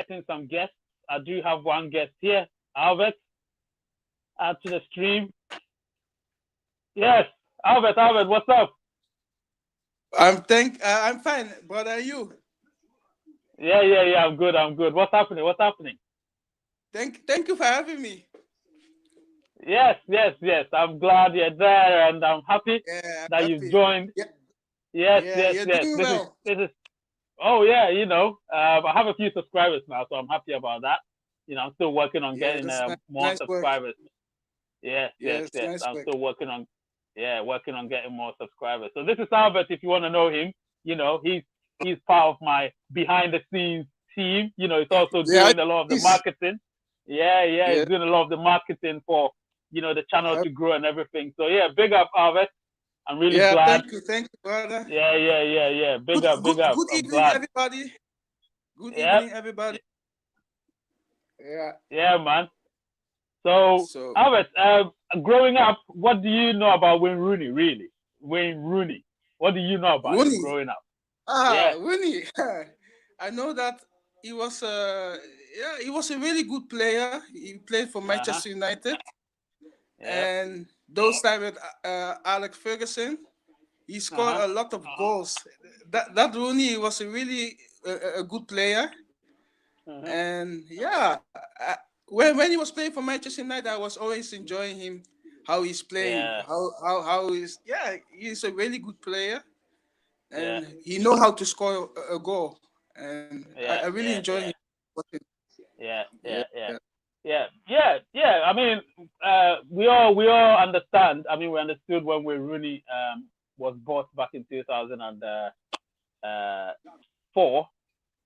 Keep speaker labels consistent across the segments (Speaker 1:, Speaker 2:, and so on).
Speaker 1: inviting some guests. I do have one guest here, Albert. Add to the stream. Yes, Albert, what's up?
Speaker 2: I'm fine, brother. Are you?
Speaker 1: Yeah. I'm good. What's happening?
Speaker 2: Thank you for having me.
Speaker 1: Yes. I'm glad you're there, and I'm happy
Speaker 2: Yeah,
Speaker 1: that
Speaker 2: I'm
Speaker 1: you've
Speaker 2: happy.
Speaker 1: joined.
Speaker 2: Yeah,
Speaker 1: Yes.
Speaker 2: yeah, you're doing well.
Speaker 1: This is. Oh yeah, I have a few subscribers now, so I'm happy about that. I'm still working on
Speaker 2: Yeah,
Speaker 1: getting
Speaker 2: that's nice,
Speaker 1: more
Speaker 2: nice work.
Speaker 1: subscribers. Yes.
Speaker 2: Yes, nice
Speaker 1: I'm
Speaker 2: work.
Speaker 1: still working on getting more subscribers. So this is Albert. If you want to know him, he's part of my behind the scenes team. He's also
Speaker 2: Yeah,
Speaker 1: doing a lot of the
Speaker 2: please.
Speaker 1: marketing. Yeah, he's
Speaker 2: Yeah,
Speaker 1: doing a lot of the marketing for the channel to grow and everything. So yeah, big up Albert. I'm really
Speaker 2: yeah.
Speaker 1: glad.
Speaker 2: Thank you, brother.
Speaker 1: Yeah. Big
Speaker 2: Good,
Speaker 1: up,
Speaker 2: good,
Speaker 1: big up.
Speaker 2: good
Speaker 1: I'm
Speaker 2: evening,
Speaker 1: glad.
Speaker 2: everybody. Good
Speaker 1: Yeah,
Speaker 2: evening, everybody. Yeah.
Speaker 1: yeah, man. So
Speaker 2: So
Speaker 1: Albert, growing up, what do you know about Wayne Rooney? Really, Wayne Rooney. What do you know about him
Speaker 2: Rooney.
Speaker 1: growing up? Yeah.
Speaker 2: Rooney. I know that he was he was a really good player. He played for
Speaker 1: Uh huh.
Speaker 2: Manchester United,
Speaker 1: Yeah.
Speaker 2: and those time with Alex Ferguson, he
Speaker 1: Uh
Speaker 2: scored
Speaker 1: huh.
Speaker 2: a lot of goals. That Rooney was a really a good player,
Speaker 1: Uh-huh.
Speaker 2: and yeah, when he was playing for Manchester United, I was always enjoying him, how he's playing,
Speaker 1: Yeah.
Speaker 2: how he's he's a really good player,
Speaker 1: Yeah.
Speaker 2: and he know how to score a goal, and I
Speaker 1: Yeah.
Speaker 2: really
Speaker 1: Yeah.
Speaker 2: enjoy him.
Speaker 1: Yeah. Yeah.
Speaker 2: Yeah,
Speaker 1: Yeah. Yeah.
Speaker 2: yeah,
Speaker 1: Yeah. I mean, we all understand. I mean, we understood when we Rooney was bought back in 2004.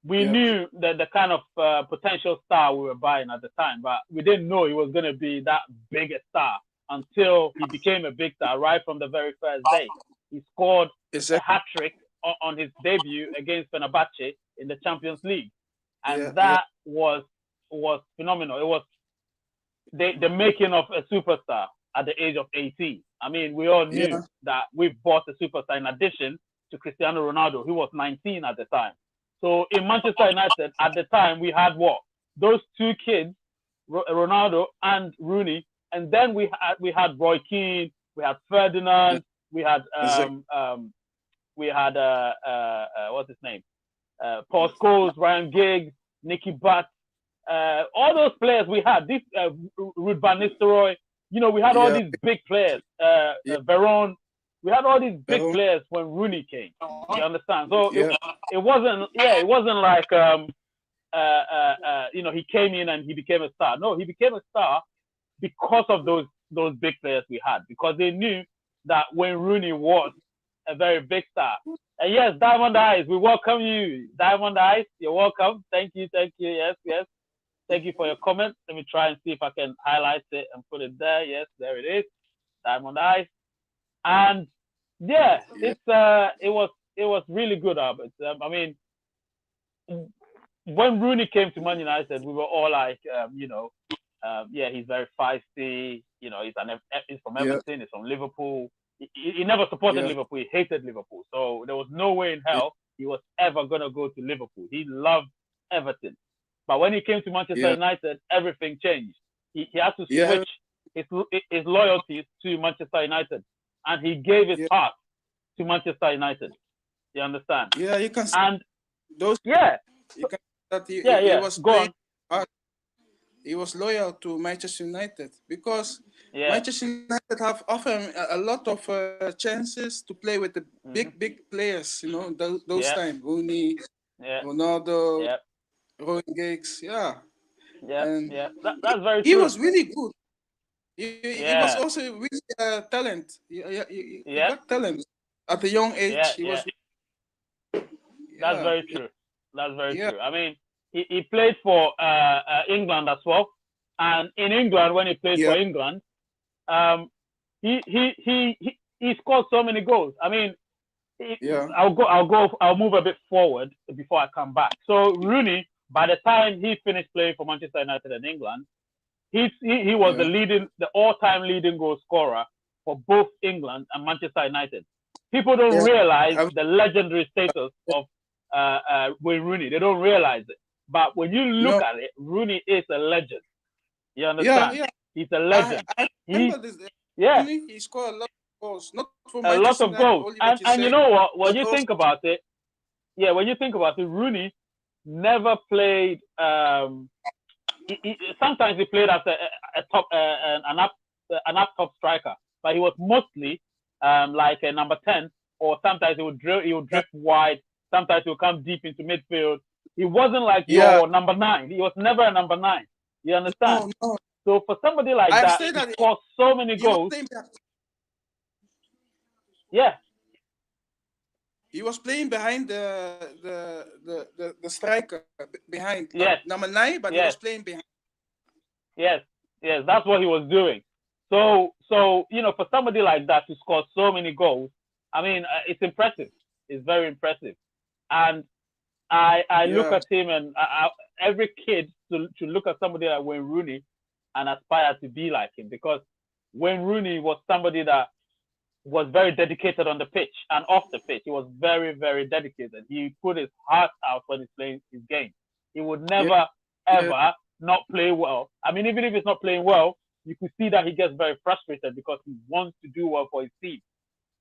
Speaker 1: We
Speaker 2: yeah,
Speaker 1: knew that the kind of potential star we were buying at the time, but we didn't know he was going to be that big a star until he became a big star right from the very first day. He scored a
Speaker 2: exactly.
Speaker 1: hat trick on his debut against Fenerbahce in the Champions League,
Speaker 2: Yeah,
Speaker 1: and
Speaker 2: yeah,
Speaker 1: that was phenomenal. It was the making of a superstar at the age of 18. I mean, we all knew
Speaker 2: yeah,
Speaker 1: that we bought a superstar in addition to Cristiano Ronaldo, who was 19 at the time. So in Manchester United at the time, we had what? Those two kids, Ronaldo and Rooney, and then we had Roy Keane, we had
Speaker 2: yeah,
Speaker 1: Ferdinand, we had
Speaker 2: exactly.
Speaker 1: what's his name? Paul Scholes, Ryan Giggs, Nicky Butt, all those players we had. This Ruud van Nistelrooy, we had all
Speaker 2: Yeah,
Speaker 1: these big players.
Speaker 2: yeah,
Speaker 1: Veron, we had all these big
Speaker 2: Baron.
Speaker 1: players when Rooney came. You understand? So it
Speaker 2: Yeah,
Speaker 1: it wasn't it wasn't like he came in and he became a star. No, he became a star because of those big players we had, because they knew that when Rooney was a very big star. And yes, Diamond Eyes, we welcome you. Diamond Eyes, you're welcome. Thank you. Yes. Thank you for your comment. Let me try and see if I can highlight it and put it there. Yes, there it is. Diamond Eyes. And yeah,
Speaker 2: yeah,
Speaker 1: it was really good, Albert. I mean, when Rooney came to Man United, we were all like, yeah, he's very feisty. He's from
Speaker 2: yeah,
Speaker 1: Everton. He's from Liverpool. He never supported
Speaker 2: yeah,
Speaker 1: Liverpool. He hated Liverpool. So there was no way in
Speaker 2: yeah,
Speaker 1: hell he was ever gonna go to Liverpool. He loved Everton. But when he came to Manchester
Speaker 2: yeah,
Speaker 1: United, everything changed. He had to
Speaker 2: yeah,
Speaker 1: switch his loyalties to Manchester United, and he gave his
Speaker 2: yeah,
Speaker 1: heart to Manchester United. You understand?
Speaker 2: yeah. You can see
Speaker 1: And
Speaker 2: those.
Speaker 1: yeah,
Speaker 2: You can see that he
Speaker 1: yeah.
Speaker 2: was
Speaker 1: Go
Speaker 2: playing
Speaker 1: on.
Speaker 2: hard. He was loyal to Manchester United because
Speaker 1: Yeah.
Speaker 2: Manchester United have offered a lot of chances to play with the
Speaker 1: Hmm.
Speaker 2: big players. You know, those
Speaker 1: Yeah.
Speaker 2: time Rooney,
Speaker 1: Yeah.
Speaker 2: Ronaldo,
Speaker 1: Yeah.
Speaker 2: Roy Giggs. Yeah,
Speaker 1: Yeah.
Speaker 2: and
Speaker 1: Yeah. That's very
Speaker 2: he
Speaker 1: true.
Speaker 2: was really good. He was
Speaker 1: Yeah.
Speaker 2: also really talent. He
Speaker 1: Yeah.
Speaker 2: got talent at a young age.
Speaker 1: Yeah.
Speaker 2: He
Speaker 1: Yeah.
Speaker 2: was
Speaker 1: That's
Speaker 2: yeah,
Speaker 1: very true. That's very
Speaker 2: yeah,
Speaker 1: true. I mean, he played for England as well, and in England when he played
Speaker 2: yeah,
Speaker 1: for England, um, he scored so many goals. I mean,
Speaker 2: yeah,
Speaker 1: I'll move a bit forward before I come back. So Rooney, by the time he finished playing for Manchester United and England, he was
Speaker 2: yeah,
Speaker 1: the all-time leading goal scorer for both England and Manchester United. People don't
Speaker 2: yeah.
Speaker 1: realize
Speaker 2: I,
Speaker 1: the legendary status of Wayne Rooney. They don't realize it. But when you look at it, Rooney is a legend. You
Speaker 2: yeah,
Speaker 1: understand?
Speaker 2: yeah.
Speaker 1: He's a legend.
Speaker 2: I
Speaker 1: He,
Speaker 2: remember this.
Speaker 1: yeah,
Speaker 2: Rooney, he scored a lot of goals, not for
Speaker 1: a lot
Speaker 2: Manchester
Speaker 1: of
Speaker 2: United
Speaker 1: goals.
Speaker 2: only what you
Speaker 1: And you
Speaker 2: say,
Speaker 1: know what? When
Speaker 2: but
Speaker 1: you
Speaker 2: also
Speaker 1: think about it, yeah, when you think about it, Rooney never played. Sometimes he played as a top, an up top striker, but he was mostly like a number 10, or sometimes he would drift wide. Sometimes he would come deep into midfield. He wasn't like
Speaker 2: yeah.
Speaker 1: your number 9. He was never a number 9. You understand?
Speaker 2: No, no.
Speaker 1: So for somebody like
Speaker 2: I've
Speaker 1: that,
Speaker 2: said
Speaker 1: he
Speaker 2: that
Speaker 1: scores so many
Speaker 2: he was
Speaker 1: goals.
Speaker 2: playing.
Speaker 1: Yeah,
Speaker 2: He was playing behind the striker behind, not
Speaker 1: yes,
Speaker 2: number 9, but he was
Speaker 1: yes,
Speaker 2: playing behind.
Speaker 1: yes, yes. That's what he was doing. So for somebody like that to score so many goals, I mean, it's impressive. It's very impressive. And I look
Speaker 2: Yeah,
Speaker 1: at him, and every kid to look at somebody like Wayne Rooney and aspire to be like him, because Wayne Rooney was somebody that was very dedicated on the pitch and off the pitch. He was very, very dedicated. He put his heart out when he's playing his game. He would
Speaker 2: yeah,
Speaker 1: never,
Speaker 2: yeah,
Speaker 1: ever not play well. I mean, even if he's not playing well, you could see that he gets very frustrated because he wants to do well for his team.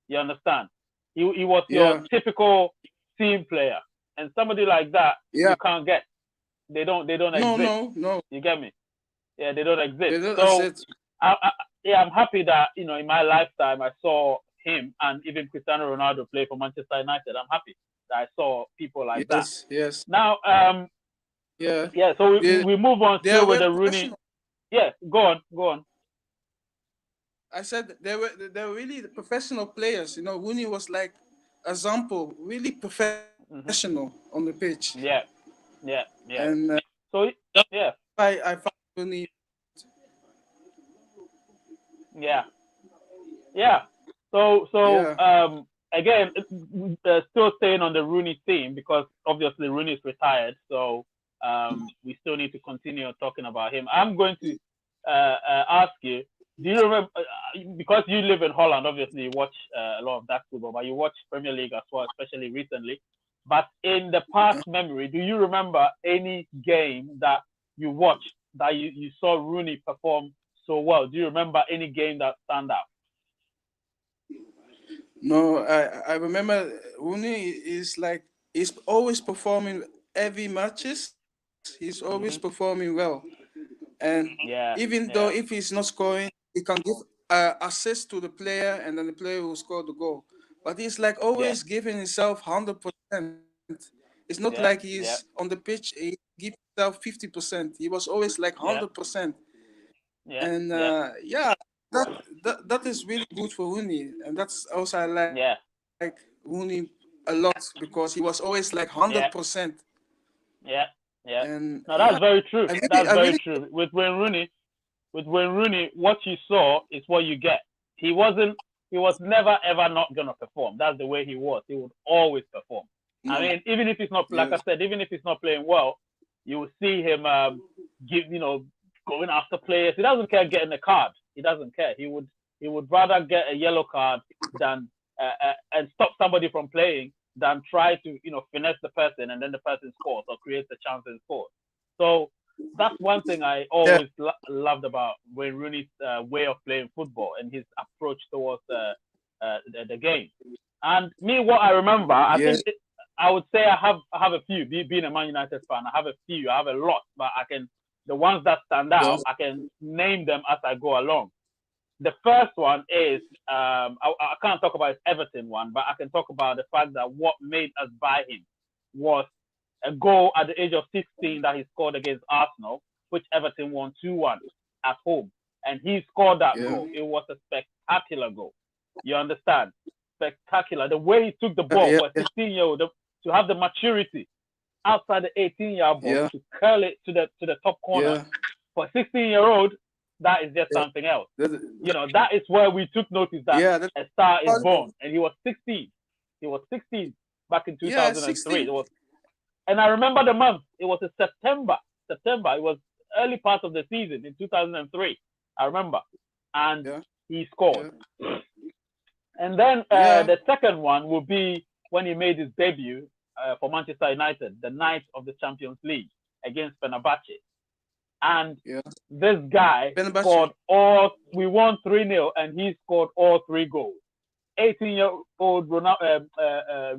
Speaker 1: You understand? He was your
Speaker 2: yeah,
Speaker 1: typical team player. And somebody like that,
Speaker 2: yeah.
Speaker 1: you can't get. They don't
Speaker 2: No,
Speaker 1: exist.
Speaker 2: no, no.
Speaker 1: You get me? Yeah, they don't exist.
Speaker 2: That's
Speaker 1: So
Speaker 2: it.
Speaker 1: yeah, I'm happy that in my lifetime I saw him and even Cristiano Ronaldo play for Manchester United. I'm happy that I saw people like that.
Speaker 2: Yes, yes,
Speaker 1: Now,
Speaker 2: yeah.
Speaker 1: yeah, so
Speaker 2: They
Speaker 1: we move on
Speaker 2: they
Speaker 1: still with
Speaker 2: were
Speaker 1: the Rooney.
Speaker 2: professional.
Speaker 1: Yeah, go on, go on.
Speaker 2: I said they were really the professional players. Rooney was like example, really professional
Speaker 1: Hmm.
Speaker 2: on the pitch,
Speaker 1: Yeah, yeah, yeah.
Speaker 2: and
Speaker 1: So
Speaker 2: that's
Speaker 1: yeah,
Speaker 2: why I found Rooney.
Speaker 1: yeah, yeah. So
Speaker 2: Yeah,
Speaker 1: again, still staying on the Rooney theme, because obviously Rooney is retired, so we still need to continue talking about him. I'm going to ask you, do you remember, because you live in Holland, obviously you watch a lot of that football, but you watch Premier League as well, especially recently. But in the past
Speaker 2: yeah.
Speaker 1: memory, do you remember any game that you watched that you saw Rooney perform so well? Do you remember any game that stand out?
Speaker 2: No, I remember Rooney is like he's always performing every matches. He's always
Speaker 1: Hmm.
Speaker 2: performing well, and
Speaker 1: Yeah,
Speaker 2: even though if
Speaker 1: yeah,
Speaker 2: he's not scoring, he can give assist to the player, and then the player will score the goal. But he's like
Speaker 1: yeah,
Speaker 2: always giving himself 100%. It's not like
Speaker 1: yeah,
Speaker 2: he's
Speaker 1: yeah,
Speaker 2: on the pitch. He gives himself 50%. He was always like
Speaker 1: yeah,
Speaker 2: 100%,
Speaker 1: yeah,
Speaker 2: and
Speaker 1: yeah,
Speaker 2: yeah, that is really good for Rooney, and that's also I like
Speaker 1: yeah,
Speaker 2: Rooney a lot because he was always like
Speaker 1: yeah,
Speaker 2: 100%,
Speaker 1: yeah, yeah.
Speaker 2: and
Speaker 1: No,
Speaker 2: yeah,
Speaker 1: that's very true.
Speaker 2: I
Speaker 1: That's
Speaker 2: really
Speaker 1: very true. With Wayne Rooney, what you saw is what you get. He wasn't. He was never ever not gonna perform. That's the way he was. He would always perform. I
Speaker 2: no,
Speaker 1: mean, even if he's not, like I
Speaker 2: yes,
Speaker 1: said, even if he's not playing well, you will see him going after players. He doesn't care getting a card. He doesn't care. He would rather get a yellow card than and stop somebody from playing than try to finesse the person and then the person scores or creates a chance and scores. So that's one thing I
Speaker 2: yeah,
Speaker 1: always loved about Wayne Rooney's way of playing football and his approach towards the game. And me, what I remember, I
Speaker 2: yeah,
Speaker 1: think I would say I have a few. Being a Man United fan, I have a few. I have a lot, but the ones that stand
Speaker 2: yeah,
Speaker 1: out, I can name them as I go along. The first one is I can't talk about his Everton one, but I can talk about the fact that what made us buy him was a goal at the age of 16 that he scored against Arsenal, which Everton won 2-1 at home. And he scored that
Speaker 2: yeah,
Speaker 1: goal. It was a spectacular goal. You understand? Spectacular. The way he took the
Speaker 2: yeah,
Speaker 1: ball
Speaker 2: yeah,
Speaker 1: for a 16-year-old to have the maturity outside the 18-yard box
Speaker 2: yeah,
Speaker 1: to curl it to the top corner
Speaker 2: yeah,
Speaker 1: for a 16-year-old, that is just
Speaker 2: yeah.
Speaker 1: something else.
Speaker 2: That,
Speaker 1: That is where we took notice that
Speaker 2: yeah, that's
Speaker 1: a star is
Speaker 2: possible.
Speaker 1: born. And he was 16. He was 16 back in
Speaker 2: Yeah,
Speaker 1: 2003.
Speaker 2: 16.
Speaker 1: And I remember the month. It was a September. September. It was early part of the season in 2003. I remember. And
Speaker 2: Yeah,
Speaker 1: he scored.
Speaker 2: yeah,
Speaker 1: And then
Speaker 2: yeah,
Speaker 1: the second one will be when he made his debut for Manchester United, the night of the Champions League. against Fenerbahce. And
Speaker 2: Yeah.
Speaker 1: this guy
Speaker 2: Fenerbahce.
Speaker 1: scored we won 3-0, and he scored all 3 goals. 18-year-old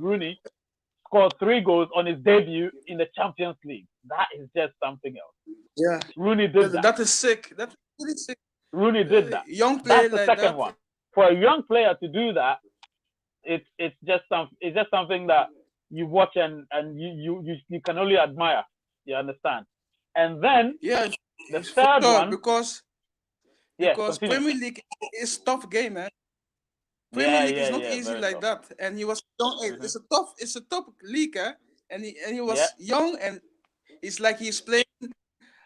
Speaker 1: Rooney scored 3 goals on his debut in the Champions League. That is just something else.
Speaker 2: Yeah.
Speaker 1: Rooney did that.
Speaker 2: That is sick. That's really sick.
Speaker 1: Rooney did that.
Speaker 2: Young
Speaker 1: That's
Speaker 2: player
Speaker 1: the
Speaker 2: like
Speaker 1: second
Speaker 2: that.
Speaker 1: one. For a young player to do that, it's just something that you watch and you can only admire. You understand? And then
Speaker 2: Yeah,
Speaker 1: the
Speaker 2: it's for
Speaker 1: third
Speaker 2: sure,
Speaker 1: one,
Speaker 2: because
Speaker 1: continue.
Speaker 2: Premier League is tough game, man. Premier
Speaker 1: Yeah,
Speaker 2: League is not
Speaker 1: yeah,
Speaker 2: easy
Speaker 1: very
Speaker 2: like
Speaker 1: tough.
Speaker 2: that. And he was young.
Speaker 1: Mhm.
Speaker 2: It's a top league, eh? And he
Speaker 1: Yeah,
Speaker 2: was young, and it's like he's playing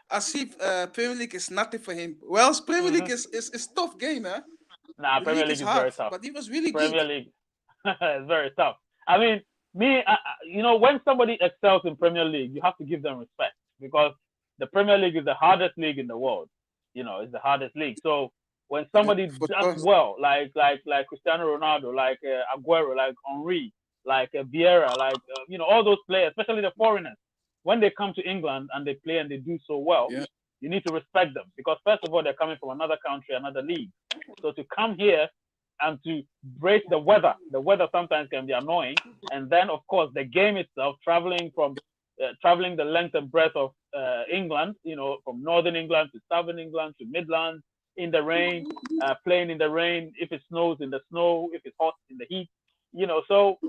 Speaker 2: as if Premier League is nothing for him. Well, Premier League
Speaker 1: mhm.
Speaker 2: is tough game, eh?
Speaker 1: Nah,
Speaker 2: The
Speaker 1: Premier
Speaker 2: league is
Speaker 1: League is
Speaker 2: hard,
Speaker 1: very tough.
Speaker 2: but he was really good.
Speaker 1: Premier League is very tough. I mean, when somebody excels in Premier League, you have to give them respect, because the Premier League is the hardest league in the world. It's the hardest league. So when
Speaker 2: Yeah,
Speaker 1: somebody
Speaker 2: for
Speaker 1: does
Speaker 2: sure.
Speaker 1: well, like Cristiano Ronaldo, like Aguero, like Henry, like Vieira, like all those players, especially the foreigners, when they come to England and they play and they do so well,
Speaker 2: Yeah,
Speaker 1: you need to respect them, because first of all, they're coming from another country, another league. So to come here and to brace the weather sometimes can be annoying. And then, of course, the game itself, traveling the length and breadth of England, from northern England to southern England to Midlands, in the rain, playing in the rain, if it snows in the snow, if it's hot in the heat, so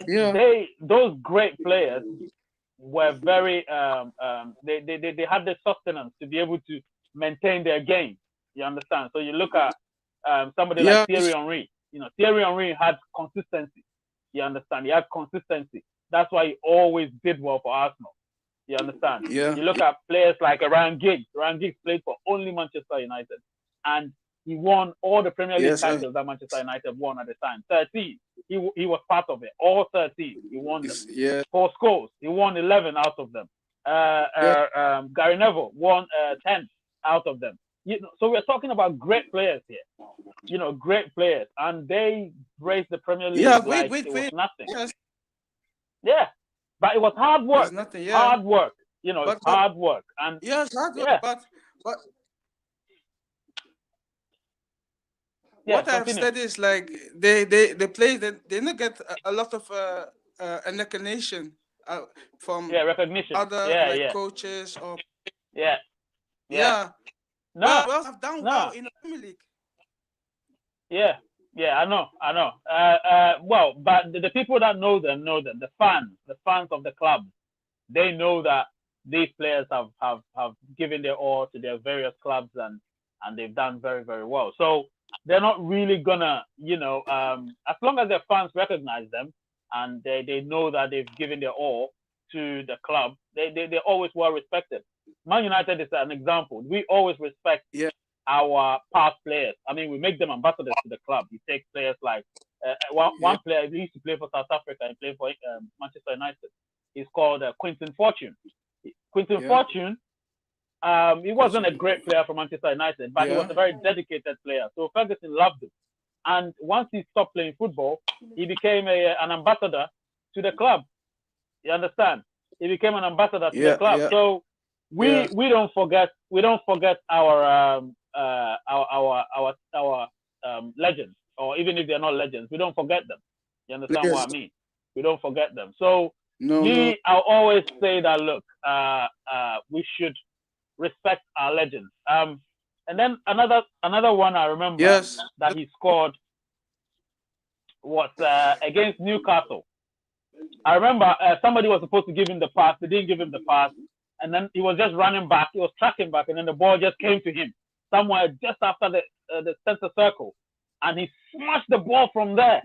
Speaker 2: yeah.
Speaker 1: those great players were very they had the sustenance to be able to maintain their game. You understand? So you look at somebody like
Speaker 2: Yeah,
Speaker 1: Thierry Henry. Thierry Henry had consistency. You understand? He had consistency. That's why he always did well for Arsenal. You understand?
Speaker 2: yeah,
Speaker 1: You look at players like Ryan Giggs. Ryan Giggs played for only Manchester United, and he won all the Premier League
Speaker 2: yes,
Speaker 1: titles that Manchester United won at the time. 13. He was part of it. All 13. He won them.
Speaker 2: yeah,
Speaker 1: 4 scores. He won 11 out of them.
Speaker 2: yeah,
Speaker 1: Gary Neville won 10 out of them. So we're talking about great players here. Great players, and they raised the Premier
Speaker 2: yeah.
Speaker 1: League
Speaker 2: Wait,
Speaker 1: like
Speaker 2: wait,
Speaker 1: it was
Speaker 2: wait.
Speaker 1: nothing.
Speaker 2: Yes,
Speaker 1: Yeah, but it was hard
Speaker 2: there's
Speaker 1: work.
Speaker 2: nothing. Yeah,
Speaker 1: Hard work. It's
Speaker 2: but
Speaker 1: hard work, and
Speaker 2: yeah, it's hard work.
Speaker 1: yeah,
Speaker 2: But
Speaker 1: yeah.
Speaker 2: what I've
Speaker 1: Continue.
Speaker 2: said is like they play they don't get a lot of recognition from
Speaker 1: Yeah, recognition.
Speaker 2: other
Speaker 1: Yeah,
Speaker 2: like
Speaker 1: yeah,
Speaker 2: coaches or
Speaker 1: yeah, yeah.
Speaker 2: yeah.
Speaker 1: No,
Speaker 2: Well, I've done well
Speaker 1: no.
Speaker 2: in the Premier League.
Speaker 1: Yeah, yeah. I know. Well, but the people that know them know them. The fans of the club, they know that these players have given their all to their various clubs, and they've done very, very well. So they're not really gonna, as long as their fans recognize them and they know that they've given their all to the club, they're always well respected. Man United is an example. We always respect
Speaker 2: Yeah,
Speaker 1: our past players. I mean, we make them ambassadors to the club. You take players like
Speaker 2: yeah,
Speaker 1: one player, he used to play for South Africa and play for Manchester United. He's called Quinton Fortune. Quinton
Speaker 2: yeah,
Speaker 1: Fortune, he wasn't a great player for Manchester United, but he was
Speaker 2: yeah,
Speaker 1: a very dedicated player. So Ferguson loved him. And once he stopped playing football, he became an ambassador to the club. You understand? He became an ambassador to the
Speaker 2: yeah,
Speaker 1: club.
Speaker 2: yeah,
Speaker 1: So
Speaker 2: yeah.
Speaker 1: we don't forget our legends, or even if they're not legends, we don't forget them. You understand
Speaker 2: Players.
Speaker 1: what I mean? We don't forget them. So
Speaker 2: No, no.
Speaker 1: I'll always say that look, we should respect our legends. And then another one I remember
Speaker 2: Yes.
Speaker 1: that he scored was against Newcastle. I remember somebody was supposed to give him the pass. They didn't give him the pass. And then he was just running back. He was tracking back. And then the ball just came to him somewhere just after the center circle. And he smashed the ball from there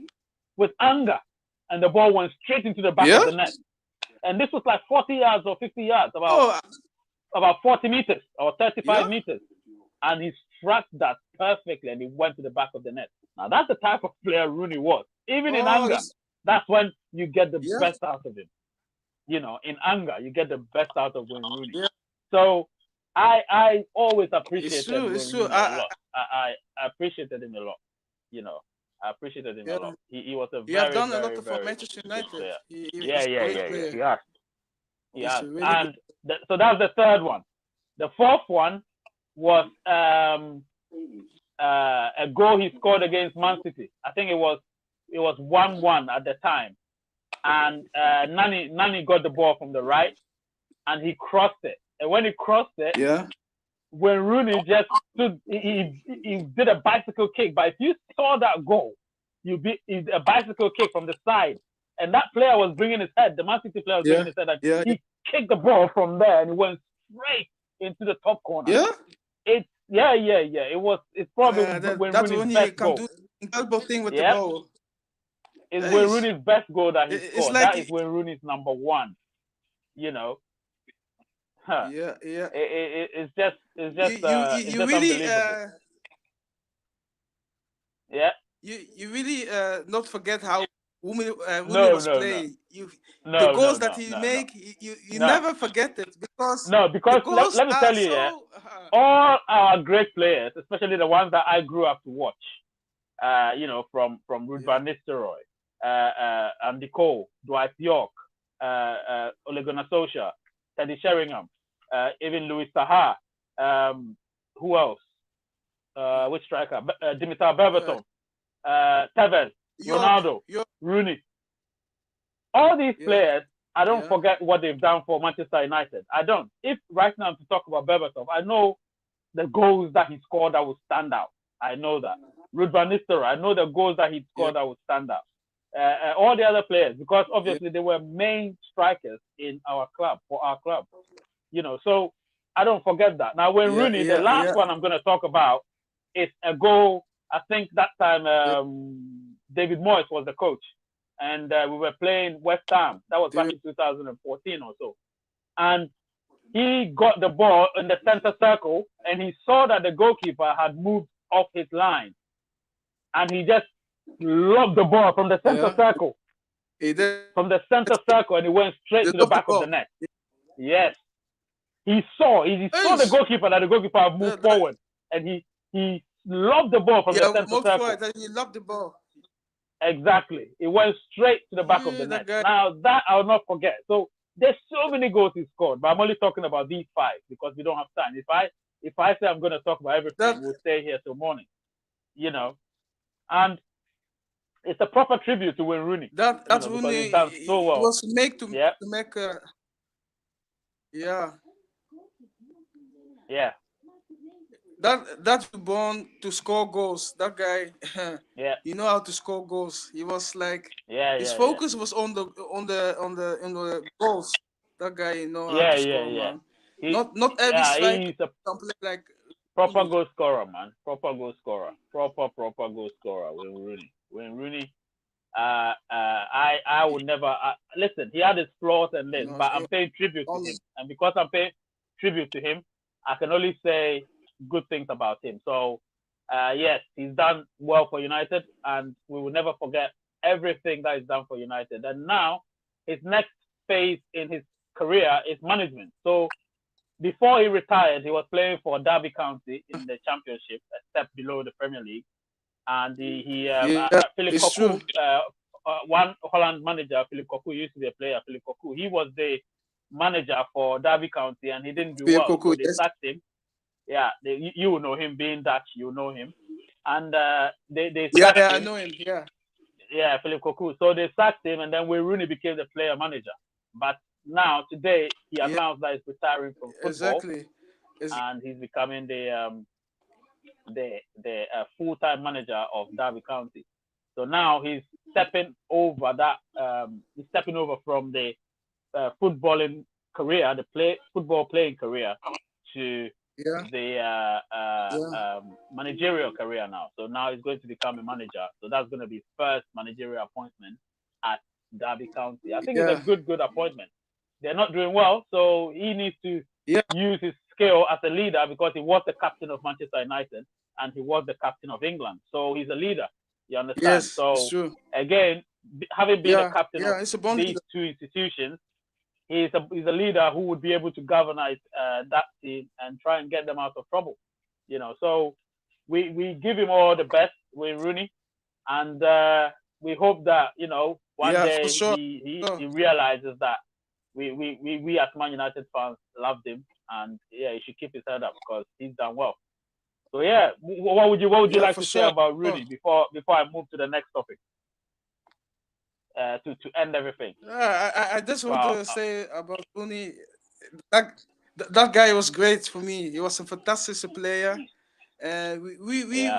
Speaker 1: with anger. And the ball went straight into the back
Speaker 2: Yeah.
Speaker 1: of the net. And this was like 40 yards or 50 yards,
Speaker 2: Oh,
Speaker 1: about 40 meters or 35
Speaker 2: yeah.
Speaker 1: meters. And he struck that perfectly and he went to the back of the net. Now, that's the type of player Rooney was. Even in
Speaker 2: Oh,
Speaker 1: anger, that's when you get the
Speaker 2: yeah.
Speaker 1: best out of him. In anger, you get the best out of Wayne Rooney.
Speaker 2: Yeah.
Speaker 1: So I always appreciated
Speaker 2: It's true.
Speaker 1: Wayne
Speaker 2: It's true.
Speaker 1: Rooney a lot. I appreciated him a lot. I appreciated him a
Speaker 2: Yeah.
Speaker 1: lot. He was a
Speaker 2: He have
Speaker 1: very,
Speaker 2: done a
Speaker 1: very,
Speaker 2: lot for
Speaker 1: very
Speaker 2: Manchester
Speaker 1: good
Speaker 2: United.
Speaker 1: player.
Speaker 2: He
Speaker 1: Yeah,
Speaker 2: is a
Speaker 1: yeah,
Speaker 2: great
Speaker 1: yeah, yeah.
Speaker 2: player.
Speaker 1: He has.
Speaker 2: It's
Speaker 1: Yes,
Speaker 2: a really good.
Speaker 1: and so that's the third one. The fourth one was a goal he scored against Man City. I think it was 1-1 at the time, and Nani got the ball from the right, and he crossed it. And when he crossed it,
Speaker 2: Yeah.
Speaker 1: when Rooney just stood, he did a bicycle kick. But if you saw that goal, it's a bicycle kick from the side, and that player was bringing his head. The Man City player was bringing
Speaker 2: Yeah.
Speaker 1: his head, and
Speaker 2: Yeah.
Speaker 1: he kicked the ball from there, and it went straight into the top corner.
Speaker 2: Yeah.
Speaker 1: It's yeah. It's probably when
Speaker 2: That's
Speaker 1: Rooney's
Speaker 2: when he
Speaker 1: best
Speaker 2: can
Speaker 1: goal.
Speaker 2: do incredible thing with the
Speaker 1: Yeah,
Speaker 2: ball.
Speaker 1: it's
Speaker 2: That
Speaker 1: when
Speaker 2: is,
Speaker 1: Rooney's best goal that he
Speaker 2: it's
Speaker 1: scored.
Speaker 2: like,
Speaker 1: That is when Rooney's number one. You know, huh.
Speaker 2: yeah, yeah.
Speaker 1: It's
Speaker 2: You
Speaker 1: just
Speaker 2: really
Speaker 1: unbelievable. Yeah.
Speaker 2: you really not forget how Rooney
Speaker 1: No,
Speaker 2: was
Speaker 1: no, no,
Speaker 2: playing. The
Speaker 1: no, no,
Speaker 2: goals that
Speaker 1: no,
Speaker 2: he
Speaker 1: no, no,
Speaker 2: make, you
Speaker 1: no,
Speaker 2: never forget it because
Speaker 1: no.
Speaker 2: the
Speaker 1: Because
Speaker 2: goals
Speaker 1: let me
Speaker 2: are
Speaker 1: tell you, yeah,
Speaker 2: so.
Speaker 1: all our great players, especially the ones that I grew up to watch, from Ruud
Speaker 2: Yeah,
Speaker 1: van Nistelrooy, Andy Cole, Dwight York, Ole Gunnar Solskjaer, Teddy Sheringham, even Louis Saha. Who else? Which striker? Dimitar
Speaker 2: uh,
Speaker 1: Berbatov, Tevez,
Speaker 2: York,
Speaker 1: Ronaldo,
Speaker 2: York,
Speaker 1: Rooney. All these
Speaker 2: yeah,
Speaker 1: players, I don't
Speaker 2: yeah,
Speaker 1: forget what they've done for Manchester United. I don't. If right now to talk about Berbatov, I know the goals that he scored that will stand out. I know that. Ruud van Nistelrooy, I know the goals that he
Speaker 2: yeah,
Speaker 1: scored that will stand out. All the other players, because
Speaker 2: yeah,
Speaker 1: obviously they were main strikers in our club, for our club. So I don't forget that. Now, when
Speaker 2: yeah,
Speaker 1: Rooney, the
Speaker 2: yeah,
Speaker 1: last
Speaker 2: yeah,
Speaker 1: one I'm going to talk about is a goal. I think that time
Speaker 2: yeah.
Speaker 1: David Moyes was the coach, and we were playing West Ham. That was back
Speaker 2: David-
Speaker 1: in 2014 or so. And he got the ball in the center circle, and he saw that the goalkeeper had moved off his line, and he just lobbed the ball from the center
Speaker 2: Yeah,
Speaker 1: circle,
Speaker 2: he did.
Speaker 1: and it went straight
Speaker 2: They
Speaker 1: to the
Speaker 2: love the
Speaker 1: back of the
Speaker 2: ball.
Speaker 1: net. Yes, he saw the
Speaker 2: Hey,
Speaker 1: goalkeeper, that the goalkeeper had moved forward, and he lobbed the ball from the
Speaker 2: yeah,
Speaker 1: center
Speaker 2: most for
Speaker 1: circle.
Speaker 2: it, and he loved the ball.
Speaker 1: Exactly, it went straight to the back of the
Speaker 2: Yeah,
Speaker 1: net.
Speaker 2: that guy.
Speaker 1: Now that I'll not forget. So there's so many goals he scored, but I'm only talking about these five because we don't have time. If I say I'm going to talk about everything,
Speaker 2: That
Speaker 1: we'll stay here till morning. You know, and it's a proper tribute to Wayne Rooney.
Speaker 2: that's
Speaker 1: Because
Speaker 2: Rooney.
Speaker 1: he's done so
Speaker 2: It
Speaker 1: well.
Speaker 2: was make to
Speaker 1: Yeah,
Speaker 2: make yeah.
Speaker 1: yeah,
Speaker 2: That's born to score goals. That guy,
Speaker 1: yeah,
Speaker 2: you know how to score goals. He was like
Speaker 1: yeah,
Speaker 2: his
Speaker 1: yeah, yeah,
Speaker 2: focus was on the goals. That guy know how
Speaker 1: yeah,
Speaker 2: to
Speaker 1: yeah,
Speaker 2: score,
Speaker 1: yeah.
Speaker 2: man.
Speaker 1: He,
Speaker 2: Not every
Speaker 1: yeah,
Speaker 2: striker
Speaker 1: he's a
Speaker 2: can play like
Speaker 1: proper
Speaker 2: Rooney.
Speaker 1: goal scorer, man. Proper goal scorer. Proper goal scorer. Wayne Rooney. I would never listen. He had his flaws and this,
Speaker 2: You know,
Speaker 1: but I'm paying tribute to
Speaker 2: on
Speaker 1: him, and because I'm paying tribute to him, I can only say good things about him. So, yes, he's done well for United, and we will never forget everything that he's done for United. And now, his next phase in his career is management. So, before he retired, he was playing for Derby County in the Championship, a step below the Premier League, and
Speaker 2: yeah,
Speaker 1: Philip
Speaker 2: it's true.
Speaker 1: Cocu, one Holland manager, Philip Cocu used to be a player. Philip Cocu, he was the manager for Derby County, and he didn't do
Speaker 2: Pierre
Speaker 1: well,
Speaker 2: Coco,
Speaker 1: so they
Speaker 2: yes.
Speaker 1: sacked him. Yeah, you will know him, being Dutch, you know him, and they
Speaker 2: Yeah,
Speaker 1: sacked
Speaker 2: yeah, I
Speaker 1: him.
Speaker 2: know him. Yeah,
Speaker 1: Yeah, Philip Cocu. So they sacked him, and then Wayne Rooney became the player manager. But now today he
Speaker 2: yeah,
Speaker 1: announced that he's retiring from football,
Speaker 2: exactly. It's,
Speaker 1: and he's becoming the full-time manager of Derby County. So now he's stepping over that. He's stepping over from the footballing career, the football playing career, to
Speaker 2: yeah,
Speaker 1: the
Speaker 2: yeah,
Speaker 1: managerial career now. So now he's going to become a manager. So that's going to be his first managerial appointment at Derby County. I think it's a
Speaker 2: yeah,
Speaker 1: good appointment. They're not doing well, so he needs to
Speaker 2: yeah.
Speaker 1: use his skill as a leader because he was the captain of Manchester United and he was the captain of England. So he's a leader. You understand?
Speaker 2: Yes, it's
Speaker 1: So
Speaker 2: true.
Speaker 1: again, having been a
Speaker 2: Yeah,
Speaker 1: captain of
Speaker 2: yeah. It's a bond
Speaker 1: these
Speaker 2: leader.
Speaker 1: two institutions, he's a leader who would be able to galvanize that team and try and get them out of trouble. So we give him all the best with Rooney, and we hope that one
Speaker 2: Yeah, for
Speaker 1: day
Speaker 2: sure.
Speaker 1: he
Speaker 2: Sure.
Speaker 1: realizes that we as Man United fans loved him, and yeah, he should keep his head up because he's done well. So yeah, what would you
Speaker 2: Yeah,
Speaker 1: like
Speaker 2: for
Speaker 1: to say
Speaker 2: sure.
Speaker 1: about Rooney before I move to the next topic? To end everything.
Speaker 2: I just want
Speaker 1: Wow.
Speaker 2: to say about Rooney. That that guy was great for me. He was a fantastic player.
Speaker 1: Yeah.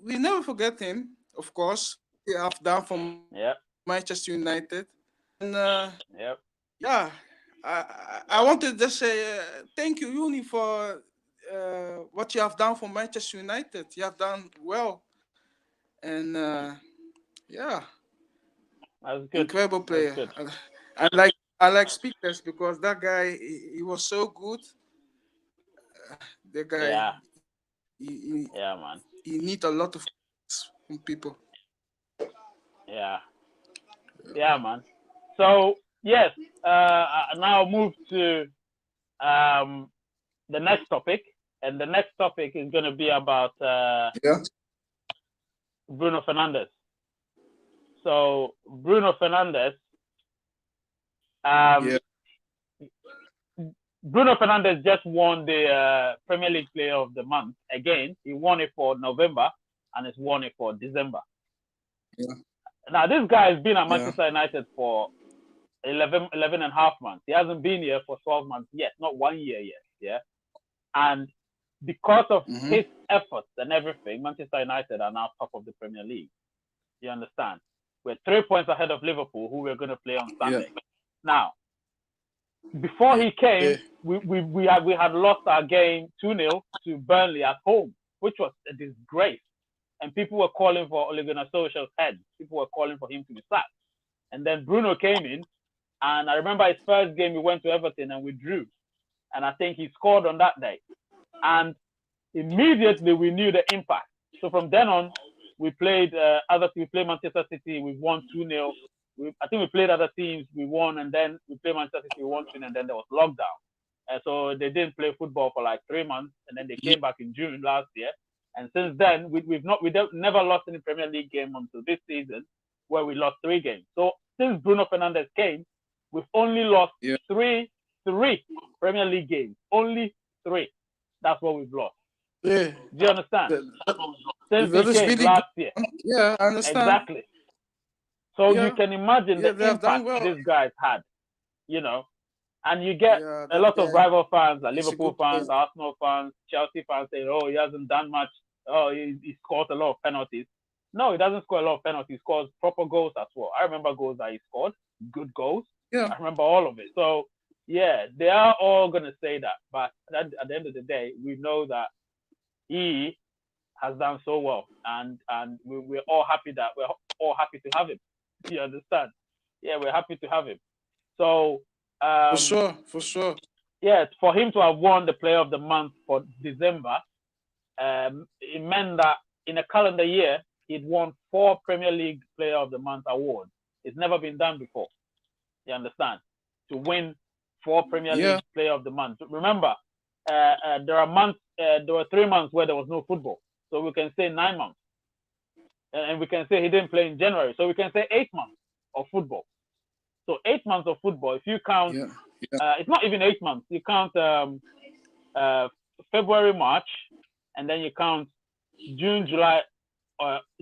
Speaker 2: We never forget him, of course. What he have done for Manchester
Speaker 1: Yep.
Speaker 2: United, and
Speaker 1: Yep.
Speaker 2: yeah, I want to just say thank you, Rooney, for what you have done for Manchester United. You have done well, and yeah,
Speaker 1: That's good.
Speaker 2: incredible
Speaker 1: That's
Speaker 2: player.
Speaker 1: good.
Speaker 2: I like speakers because that guy he was so good. The guy
Speaker 1: Yeah.
Speaker 2: he
Speaker 1: Yeah, man.
Speaker 2: need a lot of from people.
Speaker 1: Yeah. Yeah, man. So yes, I now move to um the next topic, and the next topic is going to be about
Speaker 2: Yeah,
Speaker 1: Bruno Fernandes. So Bruno Fernandes, um,
Speaker 2: yeah,
Speaker 1: Bruno Fernandes just won the Premier League Player of the Month again. He won it for November and he's won it for December.
Speaker 2: yeah,
Speaker 1: Now this guy has been at
Speaker 2: yeah.
Speaker 1: Manchester United for 11 and a half months. He hasn't been here for 12 months yet, not 1 year yet. Yeah, and because of
Speaker 2: Mm-hmm.
Speaker 1: his efforts and everything, Manchester United are now top of the Premier League. You understand? We're 3 points ahead of Liverpool, who we're going to play on
Speaker 2: Yeah,
Speaker 1: Sunday. Now, before he
Speaker 2: yeah,
Speaker 1: came, we had lost our game 2-0 to Burnley at home, which was a disgrace. And people were calling for Ole Gunnar Solskjaer's head. People were calling for him to be sacked. And then Bruno came in, and I remember his first game, we went to Everton and we drew. And I think he scored on that day. And immediately we knew the impact. So from then on, we played Manchester City, we won 2-0. I think we played other teams, we won, and then we played Manchester City, we won 2, and then there was lockdown. And so they didn't play football for like 3 months, and then they
Speaker 2: yeah,
Speaker 1: came back in June last year. And since then, we've never lost any Premier League game until this season, where we lost 3 games. So since Bruno Fernandes came, we've only lost
Speaker 2: yeah.
Speaker 1: three Premier League games. Only three. That's what we've lost.
Speaker 2: Yeah.
Speaker 1: Do you understand?
Speaker 2: That, that,
Speaker 1: Since he
Speaker 2: that is
Speaker 1: came
Speaker 2: really good.
Speaker 1: last year.
Speaker 2: Yeah, I understand.
Speaker 1: Exactly. So you
Speaker 2: Yeah,
Speaker 1: can imagine
Speaker 2: yeah,
Speaker 1: the
Speaker 2: they have done
Speaker 1: impact
Speaker 2: well.
Speaker 1: this guy's had, you know. And you get
Speaker 2: Yeah,
Speaker 1: a
Speaker 2: that
Speaker 1: lot of
Speaker 2: guy
Speaker 1: rival fans, like
Speaker 2: is a
Speaker 1: Liverpool
Speaker 2: good player.
Speaker 1: fans, Arsenal fans, Chelsea fans saying, oh, he hasn't done much. Oh, he scores a lot of penalties. No, he doesn't score a lot of penalties. He scores proper goals as well. I remember goals that he scored, good goals.
Speaker 2: Yeah,
Speaker 1: I remember all of it. So, yeah, they are all going to say that. But at the end of the day, we know that he has done so well, and we're all happy that we're all happy to have him. You understand? Yeah, we're happy to have him. So,
Speaker 2: for
Speaker 1: um,
Speaker 2: sure, for sure.
Speaker 1: yeah, for him to have won the Player of the Month for December, it meant that in a calendar year he'd won 4 Premier League Player of the Month awards. It's never been done before. You understand? To win 4 Premier
Speaker 2: Yeah,
Speaker 1: League Player of the Month. Remember, there were 3 months where there was no football, so we can say 9 months, and we can say he didn't play in January, so we can say 8 months of football. So 8 months of football. If you count,
Speaker 2: yeah, yeah,
Speaker 1: it's not even 8 months. You count uh, February, March, and then you count June, July,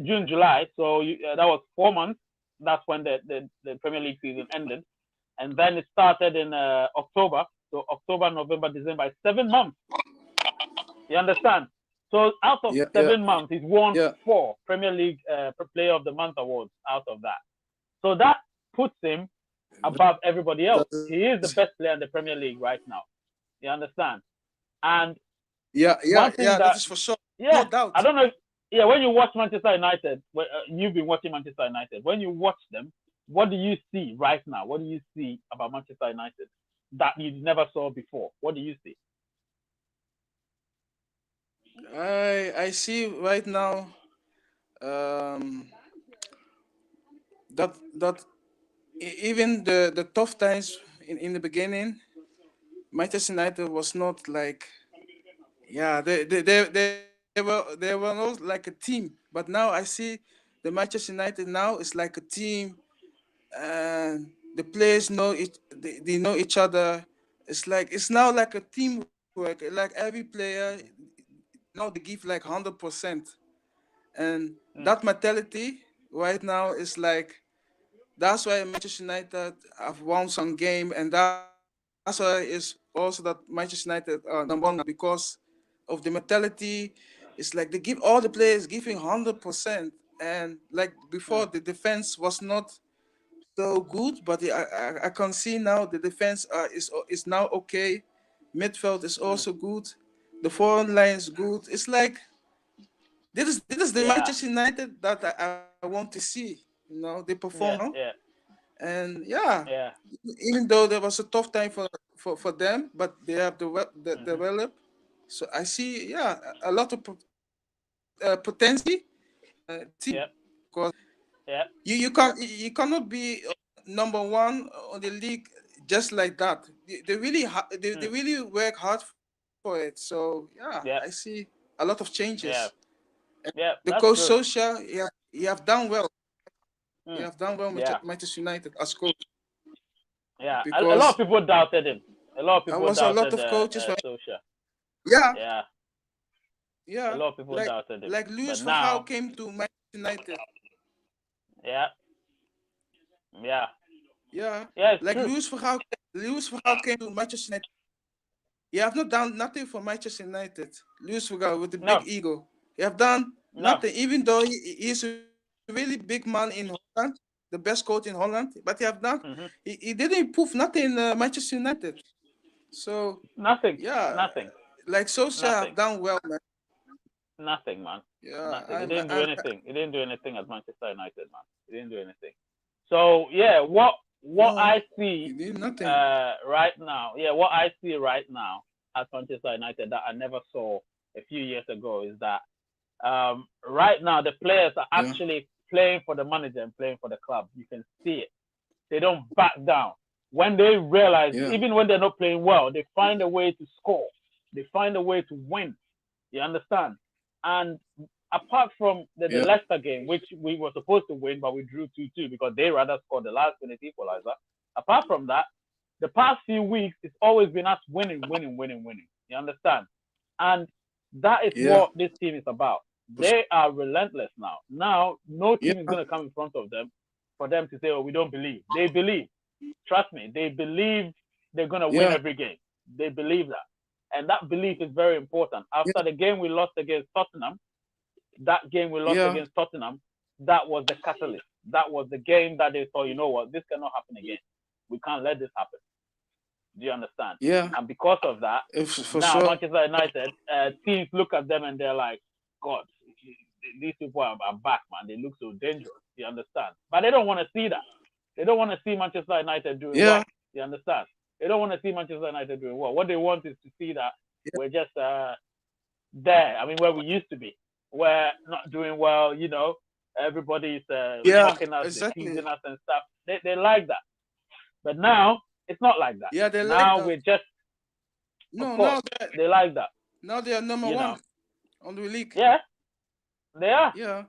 Speaker 1: June, July. So that was 4 months. That's when the Premier League season ended, and then it started in October. So October, November, December, 7 months. You understand? So out of
Speaker 2: yeah, yeah,
Speaker 1: 7 months, he's won
Speaker 2: yeah.
Speaker 1: 4 Premier League Player of the Month awards out of that. So that puts him above everybody else.
Speaker 2: That is,
Speaker 1: He is the best player in the Premier League right now. You understand? And
Speaker 2: yeah, yeah,
Speaker 1: one thing
Speaker 2: yeah. That
Speaker 1: that,
Speaker 2: is for sure. No
Speaker 1: yeah, I
Speaker 2: doubt.
Speaker 1: don't know. Yeah, when you watch Manchester United, you've been watching Manchester United. When you watch them, what do you see right now? What do you see about Manchester United that you never saw before? What do you see?
Speaker 2: I see right now um, that even the tough times in the beginning, Manchester United was not like yeah they were not like a team. But now I see the Manchester United now is like a team. Uh, the players know they know each other. It's now like a teamwork. Like every player now they give like 100%, and
Speaker 1: mm,
Speaker 2: that mentality right now is like that's why Manchester United have won some game, and that's why it's also that Manchester United are number one now because of the mentality. It's like they give all the players giving 100%, and like before
Speaker 1: mm,
Speaker 2: the defense was not so good, but I can see now the defense is now okay. Midfield is
Speaker 1: mm.
Speaker 2: also good. The forward line is good. It's like this is the
Speaker 1: Yeah,
Speaker 2: Manchester United that I want to see. They perform now,
Speaker 1: yeah, yeah,
Speaker 2: and yeah,
Speaker 1: yeah.
Speaker 2: even though there was a tough time for them, but they have the
Speaker 1: Hmm.
Speaker 2: develop. So I see, yeah, a lot of potential in the team
Speaker 1: Yep,
Speaker 2: because
Speaker 1: yep.
Speaker 2: you cannot be number one on the league just like that. They really they
Speaker 1: Mm,
Speaker 2: really work hard for it. So yeah, I see
Speaker 1: yep,
Speaker 2: a lot of changes.
Speaker 1: yeah,
Speaker 2: And
Speaker 1: yep.
Speaker 2: the coach
Speaker 1: That's true.
Speaker 2: Solskjaer, you have done well. You have
Speaker 1: Mm,
Speaker 2: done well with
Speaker 1: yeah,
Speaker 2: Manchester United as coach
Speaker 1: yeah. A lot
Speaker 2: because
Speaker 1: of people doubted him. A lot of
Speaker 2: there
Speaker 1: people
Speaker 2: was a lot
Speaker 1: doubted
Speaker 2: of coaches.
Speaker 1: Solskjaer.
Speaker 2: Yeah,
Speaker 1: Yeah, a
Speaker 2: yeah,
Speaker 1: lot of people doubted him.
Speaker 2: like Luis
Speaker 1: But
Speaker 2: van Gaal
Speaker 1: now,
Speaker 2: came to Manchester United.
Speaker 1: yeah, yeah,
Speaker 2: Yeah,
Speaker 1: yeah. It's
Speaker 2: like
Speaker 1: true.
Speaker 2: Luis van Gaal came to Manchester United. You have not done nothing for Manchester United. Luis van Gaal with the big
Speaker 1: No,
Speaker 2: ego. You have done
Speaker 1: no.
Speaker 2: nothing, even though he's a really big man in Holland, the best coach in Holland. But
Speaker 1: Hmm.
Speaker 2: he didn't improve nothing in Manchester United. So
Speaker 1: Nothing,
Speaker 2: yeah,
Speaker 1: nothing,
Speaker 2: like Solskjaer have
Speaker 1: nothing,
Speaker 2: done well, man.
Speaker 1: nothing, man.
Speaker 2: Yeah,
Speaker 1: Nothing. He didn't do
Speaker 2: I'm
Speaker 1: anything. He didn't do anything at Manchester United, man. He didn't do anything. So yeah, what
Speaker 2: no,
Speaker 1: I
Speaker 2: he
Speaker 1: see
Speaker 2: did nothing.
Speaker 1: right now, yeah, what I see right now at Manchester United that I never saw a few years ago is that right now the players are
Speaker 2: Yeah,
Speaker 1: actually playing for the manager and playing for the club. You can see it. They don't back down. When they realize,
Speaker 2: yeah,
Speaker 1: even when they're not playing well, they find a way to score. They find a way to win. You understand? And apart from the
Speaker 2: yeah,
Speaker 1: Leicester game, which we were supposed to win, but we drew 2-2 because they rather scored the last minute equalizer. Apart from that, the past few weeks, it's always been us winning, winning, winning, winning. You understand? And that is
Speaker 2: yeah,
Speaker 1: what this team is about. They are relentless now. Now, no
Speaker 2: yeah,
Speaker 1: team is going to come in front of them for them to say, oh, we don't believe. They believe. Trust me, they believe they're going to win
Speaker 2: yeah,
Speaker 1: every game. They believe that. And that belief is very important. After the game we lost against Tottenham, that game we lost
Speaker 2: yeah,
Speaker 1: against Tottenham, that was the catalyst. That was the game that they thought, you know what, this cannot happen again. We can't let this happen. Do you understand?
Speaker 2: yeah.
Speaker 1: And because of that,
Speaker 2: For
Speaker 1: now
Speaker 2: sure.
Speaker 1: Manchester United teams look at them and they're like, God, these people are back, man. They look so dangerous. You understand? But they don't want to see that. They don't want to see Manchester United doing
Speaker 2: Yeah,
Speaker 1: well. You understand? They don't want to see Manchester United doing well. What they want is to see that
Speaker 2: yeah,
Speaker 1: we're just there. I mean, where we used to be. We're not doing well. Everybody's
Speaker 2: yeah.
Speaker 1: mocking us, they're
Speaker 2: Exactly.
Speaker 1: teasing us and stuff. They like that. But now it's not like that.
Speaker 2: Yeah, they like
Speaker 1: Now
Speaker 2: that.
Speaker 1: we're just, of
Speaker 2: No,
Speaker 1: course, they like that.
Speaker 2: now they are number
Speaker 1: You know,
Speaker 2: one on the league.
Speaker 1: yeah, they are.
Speaker 2: Yeah,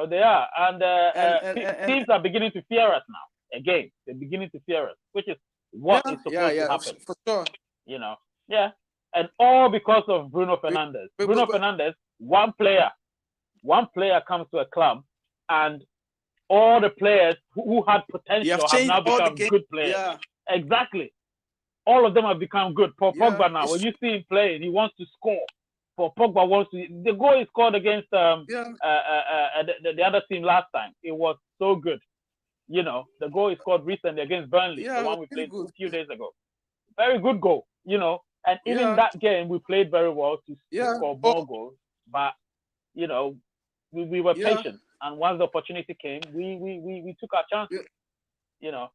Speaker 1: They are, and
Speaker 2: and
Speaker 1: teams are beginning to fear us now. Again, they're beginning to fear us, which is what
Speaker 2: yeah,
Speaker 1: is
Speaker 2: yeah,
Speaker 1: supposed to
Speaker 2: yeah.
Speaker 1: happen.
Speaker 2: For sure.
Speaker 1: You know, yeah, and all because of Bruno
Speaker 2: But,
Speaker 1: Fernandes.
Speaker 2: but,
Speaker 1: Bruno
Speaker 2: but, but
Speaker 1: Fernandes, one player comes to a club, and all the players who had
Speaker 2: you have
Speaker 1: potential have
Speaker 2: changed
Speaker 1: now
Speaker 2: all the
Speaker 1: become
Speaker 2: game.
Speaker 1: good players.
Speaker 2: Yeah,
Speaker 1: Exactly, all of them have become good. For
Speaker 2: yeah.
Speaker 1: Pogba now, when you see him playing, he wants to score. For Pogba wants to. The goal he scored against
Speaker 2: Yeah,
Speaker 1: the other team last time, it was so good. The goal he scored recently against Burnley, the
Speaker 2: yeah. It was
Speaker 1: one we
Speaker 2: really
Speaker 1: played
Speaker 2: good.
Speaker 1: a few days ago. Very good goal. And even
Speaker 2: Yeah,
Speaker 1: that game we played very well to
Speaker 2: yeah.
Speaker 1: score
Speaker 2: Oh,
Speaker 1: more goals, but you know we were
Speaker 2: yeah,
Speaker 1: patient, and once the opportunity came, we took our chances.
Speaker 2: yeah,
Speaker 1: You know,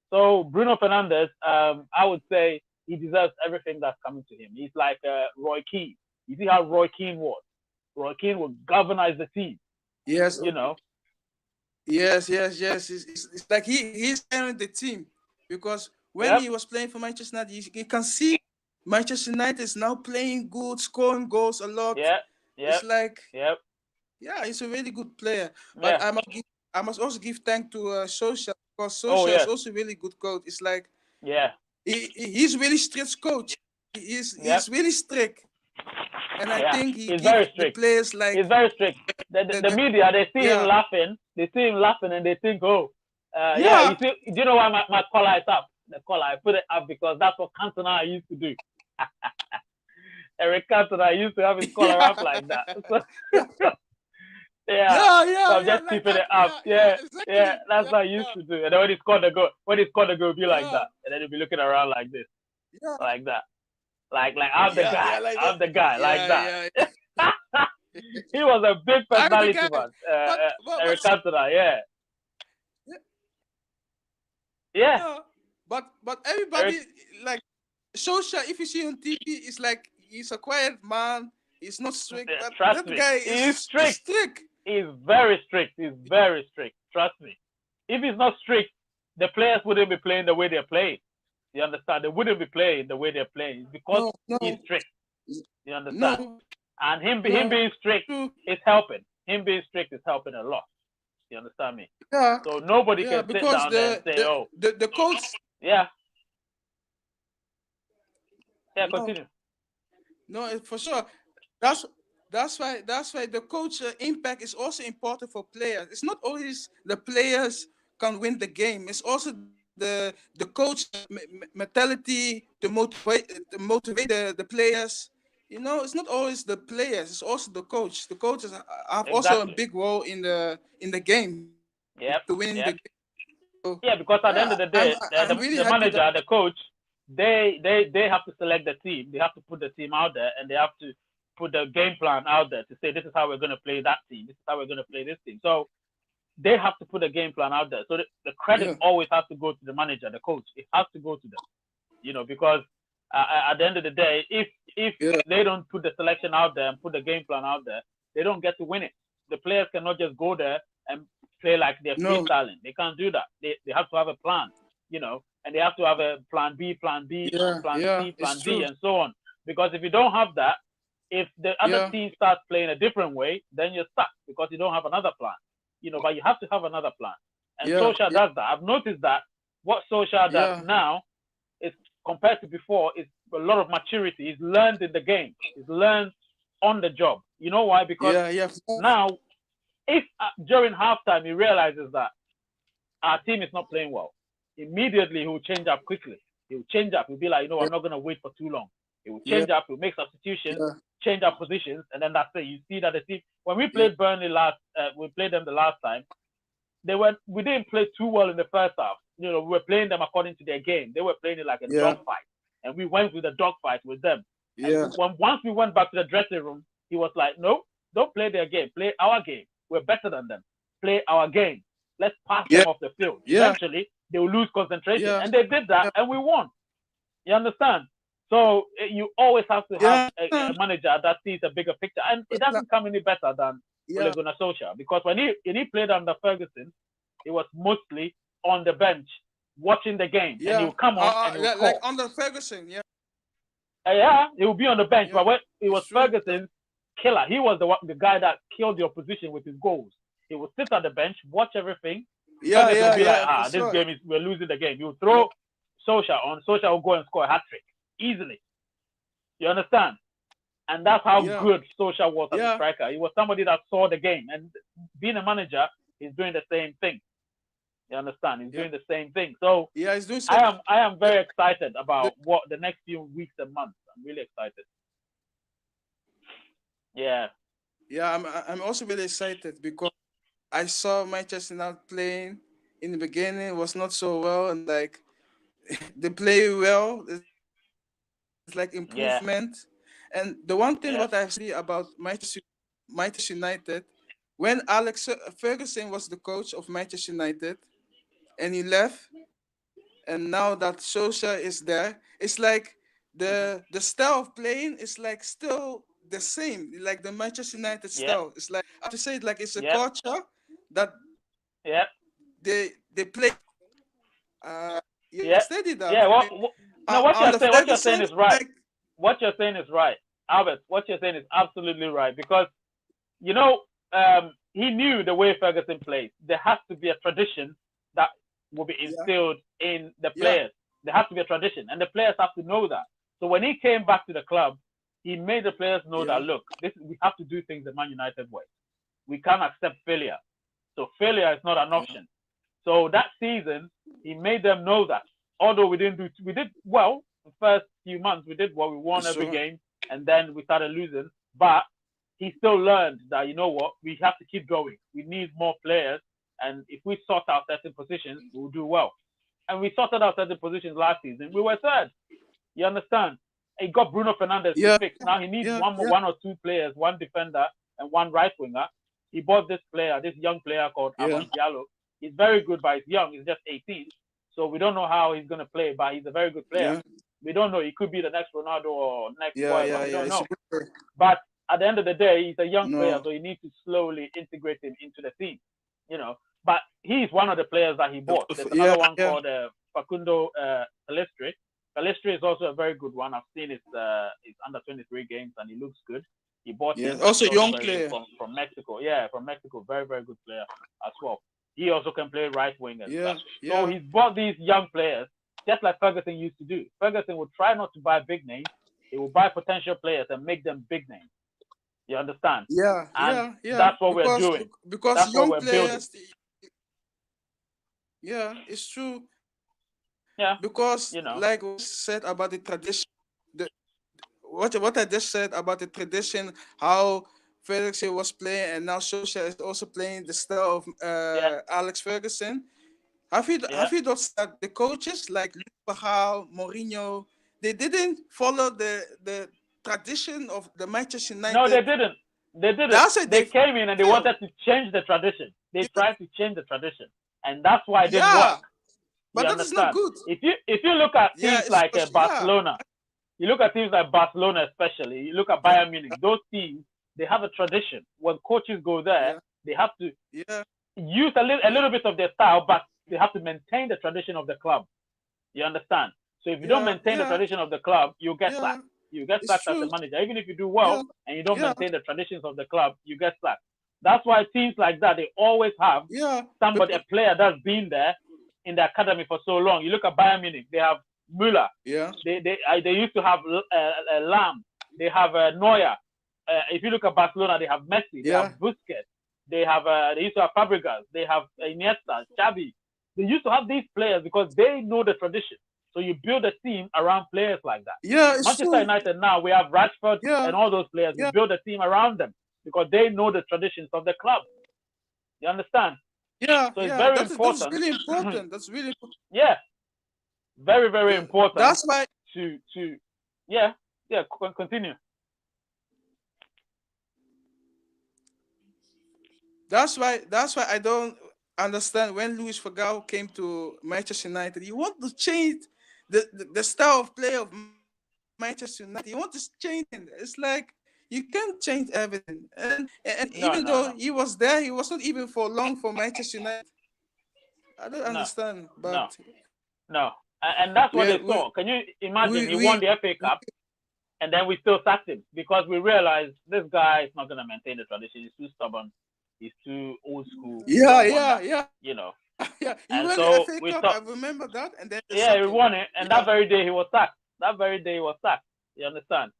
Speaker 1: so Bruno Fernandes, I would say he deserves everything that's coming to him. He's like Roy Keane. You see how Roy Keane was. Roy Keane would galvanize the team.
Speaker 2: yes,
Speaker 1: You know,
Speaker 2: yes. It's like he's carrying the team because when
Speaker 1: yep,
Speaker 2: he was playing for Manchester United, you can see Manchester United is now playing good, scoring goals a lot.
Speaker 1: yep,
Speaker 2: It's
Speaker 1: yep,
Speaker 2: like,
Speaker 1: yep,
Speaker 2: yeah, he's a really good player. But
Speaker 1: yeah,
Speaker 2: I must also give thanks to Social. because
Speaker 1: Oh
Speaker 2: Solskjaer is
Speaker 1: yes,
Speaker 2: also really good coach. It's like
Speaker 1: yeah,
Speaker 2: he's really strict coach.
Speaker 1: yep,
Speaker 2: He's really strict, and I
Speaker 1: yeah.
Speaker 2: think he
Speaker 1: He's
Speaker 2: gives
Speaker 1: very
Speaker 2: the
Speaker 1: strict.
Speaker 2: players
Speaker 1: He's
Speaker 2: like
Speaker 1: very strict. The
Speaker 2: the
Speaker 1: media, they see him
Speaker 2: yeah
Speaker 1: laughing. They see him laughing and they think, oh, yeah. You
Speaker 2: yeah
Speaker 1: see, do you know why my collar is up? The collar, I put it up because that's what Cantona used to do. Eric Cantona used to have his collar up like that. So,
Speaker 2: yeah
Speaker 1: yeah.
Speaker 2: yeah
Speaker 1: So
Speaker 2: yeah
Speaker 1: I'm
Speaker 2: yeah
Speaker 1: just
Speaker 2: like
Speaker 1: keeping
Speaker 2: that
Speaker 1: it up.
Speaker 2: yeah
Speaker 1: Yeah, yeah.
Speaker 2: exactly
Speaker 1: That's
Speaker 2: yeah
Speaker 1: what I used to do. And then when he scored the goal, be like
Speaker 2: yeah
Speaker 1: that, and then he'll be looking around
Speaker 2: yeah
Speaker 1: like that, like I'm the
Speaker 2: yeah
Speaker 1: guy,
Speaker 2: yeah like that
Speaker 1: I'm the guy, like
Speaker 2: yeah
Speaker 1: that.
Speaker 2: yeah.
Speaker 1: He was a big
Speaker 2: I'm the
Speaker 1: personality,
Speaker 2: guy,
Speaker 1: man.
Speaker 2: but
Speaker 1: Eric Cantona, yeah,
Speaker 2: yeah,
Speaker 1: yeah.
Speaker 2: yeah. But everybody
Speaker 1: Eric,
Speaker 2: like social. If you see on TV, it's like he's a quiet man. He's not strict, but
Speaker 1: trust
Speaker 2: that
Speaker 1: me,
Speaker 2: guy
Speaker 1: he's
Speaker 2: is
Speaker 1: strict.
Speaker 2: strict.
Speaker 1: He's very strict. He's very strict. Trust me. If he's not strict, the players wouldn't be playing the way they're playing. You understand? They wouldn't be playing the way they're playing. It's because
Speaker 2: No,
Speaker 1: he's
Speaker 2: no,
Speaker 1: strict. You understand?
Speaker 2: no,
Speaker 1: And him
Speaker 2: no.
Speaker 1: being strict
Speaker 2: True.
Speaker 1: is helping. Him being strict is helping a lot. You understand me?
Speaker 2: Yeah,
Speaker 1: So nobody
Speaker 2: yeah.
Speaker 1: can sit
Speaker 2: Because
Speaker 1: down there and say, "Oh,
Speaker 2: the coach.
Speaker 1: yeah, yeah,
Speaker 2: No,
Speaker 1: continue."
Speaker 2: no, for sure. That's that's why the coach impact is also important for players. It's not always the players can win the game. It's also the coach mentality to motivate the players. It's not always the players. It's also the coach. The coaches have also a
Speaker 1: Exactly.
Speaker 2: big role in the game to
Speaker 1: Yep.
Speaker 2: win the game.
Speaker 1: Yep.
Speaker 2: So
Speaker 1: Yeah, because at the
Speaker 2: yeah,
Speaker 1: end of the
Speaker 2: I'm
Speaker 1: day,
Speaker 2: I'm really
Speaker 1: the
Speaker 2: happy that
Speaker 1: manager, the coach, they have to select the team. They have to put the team out there, and they have to put the game plan out there to say this is how we're going to play that team. This is how we're going to play this team. So they have to put a game plan out there. So the credit
Speaker 2: yeah
Speaker 1: always has to go to the manager, the coach. It has to go to them, because at the end of the day, if
Speaker 2: yeah
Speaker 1: they don't put the selection out there and put the game plan out there, they don't get to win it. The players cannot just go there and play like they're
Speaker 2: no
Speaker 1: freestyling. They can't do that. They have to have a plan, and they have to have a plan B,
Speaker 2: yeah
Speaker 1: plan
Speaker 2: yeah
Speaker 1: C,
Speaker 2: it's
Speaker 1: plan D,
Speaker 2: true
Speaker 1: and so on. Because if you don't have that, if the other
Speaker 2: yeah
Speaker 1: team starts playing a different way, then you're stuck because you don't have another plan. But you have to have another plan. And
Speaker 2: yeah
Speaker 1: Solskjaer
Speaker 2: yeah
Speaker 1: does that. I've noticed that what Solskjaer does
Speaker 2: yeah
Speaker 1: now is compared to before is a lot of maturity. He's learned in the game. He's learned on the job. You know why? Because
Speaker 2: yeah yeah
Speaker 1: now, if during halftime he realizes that our team is not playing well, immediately he will change up quickly. He will change up. He'll be like,
Speaker 2: yeah
Speaker 1: I'm not going to wait for too long. He will
Speaker 2: yeah
Speaker 1: change up. He'll make substitutions,
Speaker 2: yeah
Speaker 1: change up positions, and then that's it. You see that the team. When we
Speaker 2: yeah
Speaker 1: played Burnley we played them the last time. We didn't play too well in the first half. We were playing them according to their game. They were playing it like a
Speaker 2: yeah
Speaker 1: dogfight, and we went with a dogfight with them. And
Speaker 2: yeah
Speaker 1: once we went back to the dressing room, he was like, "No, don't play their game. Play our game. We're better than them. Play our game. Let's pass
Speaker 2: yeah
Speaker 1: them off the field.
Speaker 2: yeah
Speaker 1: Eventually, they will lose concentration."
Speaker 2: yeah
Speaker 1: And they did that,
Speaker 2: yeah
Speaker 1: and we won. You understand? So you always have to have
Speaker 2: yeah
Speaker 1: a manager that sees a bigger picture, and it
Speaker 2: like,
Speaker 1: doesn't come any better than Ole
Speaker 2: yeah
Speaker 1: Gunnar Solskjaer, because when he played under Ferguson, he was mostly on the bench watching the game, and he
Speaker 2: yeah
Speaker 1: would come on and he would
Speaker 2: like
Speaker 1: score.
Speaker 2: under Ferguson yeah
Speaker 1: Yeah, he would be on the bench,
Speaker 2: yeah
Speaker 1: but when it
Speaker 2: it's
Speaker 1: was
Speaker 2: true
Speaker 1: Ferguson's killer, he was the guy that killed the opposition with his goals. He would sit on the bench, watch everything.
Speaker 2: yeah
Speaker 1: Ferguson would
Speaker 2: yeah
Speaker 1: be like,
Speaker 2: yeah for
Speaker 1: this
Speaker 2: sure
Speaker 1: game we're losing the game. He would
Speaker 2: yeah
Speaker 1: throw Solskjaer on. Solskjaer will go and score a hat trick easily. You understand? And that's how
Speaker 2: yeah
Speaker 1: good Solskjaer was as a
Speaker 2: yeah
Speaker 1: striker. He was somebody that saw the game, and being a manager, he's doing the same thing. You understand? He's
Speaker 2: yeah
Speaker 1: doing the same thing. So
Speaker 2: yeah he's doing
Speaker 1: I am
Speaker 2: the,
Speaker 1: very excited
Speaker 2: the
Speaker 1: about what the next few weeks and months. I'm really excited. Yeah.
Speaker 2: yeah I'm also really excited because I saw Manchester United playing in the beginning. It was not so well, and like they play well. It's like improvement.
Speaker 1: Yeah.
Speaker 2: And the one thing what I've seen
Speaker 1: Yeah.
Speaker 2: about Manchester United, when Ferguson was the coach of Manchester United and he left, and now that Solskjaer is there, it's like
Speaker 1: Hmm.
Speaker 2: the style of playing is like still the same, like the Manchester United
Speaker 1: Yeah.
Speaker 2: style. It's like I have to say it like it's a
Speaker 1: Yeah.
Speaker 2: culture that
Speaker 1: Yeah.
Speaker 2: they play. Yeah,
Speaker 1: Yeah.
Speaker 2: steady that.
Speaker 1: Yeah. No, what
Speaker 2: On
Speaker 1: you're
Speaker 2: the
Speaker 1: saying, what you're saying
Speaker 2: Ferguson,
Speaker 1: is right.
Speaker 2: like
Speaker 1: What you're saying is right, Albert. What you're saying is absolutely right, because you know he knew the way Ferguson plays. There has to be a tradition that will be
Speaker 2: yeah,
Speaker 1: instilled in the
Speaker 2: yeah,
Speaker 1: players. There has to be a tradition, and the players have to know that. So when he came back to the club, he made the players know
Speaker 2: yeah,
Speaker 1: that look, we have to do things the Man United way. We can't accept failure. So failure is not an
Speaker 2: yeah,
Speaker 1: option. So that season, he made them know that. Although we did well the first few months. We did well. We won
Speaker 2: it's
Speaker 1: every
Speaker 2: true.
Speaker 1: game, and then we started losing. But he still learned that you know what, we have to keep going. We need more players, and if we sort out certain positions, we'll do well. And we sorted out certain positions last season. We were third. You understand? He got Bruno Fernandes to
Speaker 2: Yeah,
Speaker 1: fix. Now he needs
Speaker 2: yeah, yeah,
Speaker 1: one or two players, one defender and one right winger. He bought this player, this young player called
Speaker 2: yeah,
Speaker 1: Amad Diallo. He's very good, but he's young. He's just 18, so we don't know how he's going to play. But he's a very good player.
Speaker 2: yeah,
Speaker 1: We don't know. He could be the next Ronaldo or next
Speaker 2: yeah,
Speaker 1: whatever.
Speaker 2: yeah,
Speaker 1: We
Speaker 2: yeah.
Speaker 1: don't
Speaker 2: It's
Speaker 1: know.
Speaker 2: a good player.
Speaker 1: But at the end of the day, he's a young player,
Speaker 2: No,
Speaker 1: so you need to slowly integrate him into the team. You know, but he's one of the players that he bought. There's
Speaker 2: yeah,
Speaker 1: another one
Speaker 2: yeah,
Speaker 1: called Facundo Palestri. Palestri is also a very good one. I've seen his under 23 games and he looks good. He bought
Speaker 2: yeah.
Speaker 1: him and
Speaker 2: Also
Speaker 1: he's also
Speaker 2: young
Speaker 1: very good
Speaker 2: player.
Speaker 1: from Mexico. Yeah, from Mexico, very very good player as well. He also can play right wing and
Speaker 2: Yeah,
Speaker 1: stuff. So
Speaker 2: yeah,
Speaker 1: he's bought these young players just like Ferguson used to do. Ferguson would try not to buy big names. He will buy potential players and make them big names. You understand?
Speaker 2: yeah,
Speaker 1: And
Speaker 2: yeah, yeah.
Speaker 1: that's what we're doing.
Speaker 2: Because
Speaker 1: That's what
Speaker 2: young
Speaker 1: we're building.
Speaker 2: players, yeah, it's true.
Speaker 1: Yeah,
Speaker 2: Because
Speaker 1: you know.
Speaker 2: like what I said about the tradition, the what I just said about the tradition, how Felix was playing, and now Solskjaer is also playing the style of
Speaker 1: Yeah,
Speaker 2: Alex Ferguson.
Speaker 1: yeah.
Speaker 2: Have you noticed that the coaches like Van Gaal, Mourinho, they didn't follow the tradition of the Manchester
Speaker 1: No, they
Speaker 2: United.
Speaker 1: didn't. They didn't.
Speaker 2: That's why
Speaker 1: They
Speaker 2: they
Speaker 1: came in and they
Speaker 2: failed.
Speaker 1: wanted to change the tradition. They
Speaker 2: You know?
Speaker 1: tried to change the tradition, and that's why it didn't work.
Speaker 2: Yeah,
Speaker 1: You
Speaker 2: but that is not
Speaker 1: understand?
Speaker 2: good.
Speaker 1: If you look at
Speaker 2: Yeah,
Speaker 1: teams
Speaker 2: it's
Speaker 1: like
Speaker 2: because yeah,
Speaker 1: Barcelona, you look at teams like Barcelona especially. You look at
Speaker 2: yeah,
Speaker 1: Bayern Munich. Those teams they have a tradition. When coaches go there,
Speaker 2: yeah,
Speaker 1: they have to
Speaker 2: yeah,
Speaker 1: use a
Speaker 2: yeah,
Speaker 1: little bit of their style, but they have to maintain the tradition of the club. You understand? So if you don't
Speaker 2: yeah,
Speaker 1: maintain the
Speaker 2: yeah,
Speaker 1: tradition of the club, you get
Speaker 2: yeah.
Speaker 1: sacked. You get
Speaker 2: It's
Speaker 1: sacked as a
Speaker 2: true.
Speaker 1: manager. Even if you do
Speaker 2: Yeah,
Speaker 1: well and you don't
Speaker 2: yeah,
Speaker 1: maintain the traditions of the club, you get sacked. That's why teams like that, they always have
Speaker 2: yeah,
Speaker 1: somebody,
Speaker 2: because
Speaker 1: a player that's been there in the academy for so long. You look at Bayern Munich, they have Müller.
Speaker 2: yeah,
Speaker 1: They used to have Lam. They have Neuer. If you look at Barcelona, they have Messi. They have
Speaker 2: yeah,
Speaker 1: Busquets. They used to have Fabregas. They have Iniesta, Xavi. They used to have these players because they know the tradition. So you build a team around players like that.
Speaker 2: yeah. It's
Speaker 1: Manchester
Speaker 2: true.
Speaker 1: United now, we have Rashford
Speaker 2: Yeah,
Speaker 1: and all those players. We
Speaker 2: yeah,
Speaker 1: build a team around them because they know the traditions of the club. You understand?
Speaker 2: yeah,
Speaker 1: So it's
Speaker 2: yeah.
Speaker 1: very
Speaker 2: That is
Speaker 1: important.
Speaker 2: really important. That's really important.
Speaker 1: Yeah, very very
Speaker 2: Yeah.
Speaker 1: important
Speaker 2: That's why.
Speaker 1: to yeah yeah continue.
Speaker 2: That's why I don't understand when Luis Figo came to Manchester United. You want to change the style of play of Manchester United. You want to change it. It's like you can't change everything. And even
Speaker 1: No,
Speaker 2: though
Speaker 1: no, no,
Speaker 2: he was there, he was not even for long for Manchester United. I don't
Speaker 1: no,
Speaker 2: understand,
Speaker 1: no,
Speaker 2: but
Speaker 1: no. And that's what
Speaker 2: we
Speaker 1: they
Speaker 2: we
Speaker 1: saw. Can you imagine? He won
Speaker 2: we
Speaker 1: the FA Cup, and then we still sacked him because we realized this guy is not going to maintain the tradition. He's too stubborn. He's too old school. We
Speaker 2: yeah,
Speaker 1: don't want
Speaker 2: yeah,
Speaker 1: that,
Speaker 2: yeah,
Speaker 1: you know.
Speaker 2: yeah. He
Speaker 1: And
Speaker 2: won the
Speaker 1: so
Speaker 2: FA
Speaker 1: we
Speaker 2: Cup.
Speaker 1: thought,
Speaker 2: I remember that, and then they
Speaker 1: yeah,
Speaker 2: sacked
Speaker 1: we
Speaker 2: him.
Speaker 1: won it, and that
Speaker 2: Yeah,
Speaker 1: very day he was sacked. That very day he was sacked. You understand?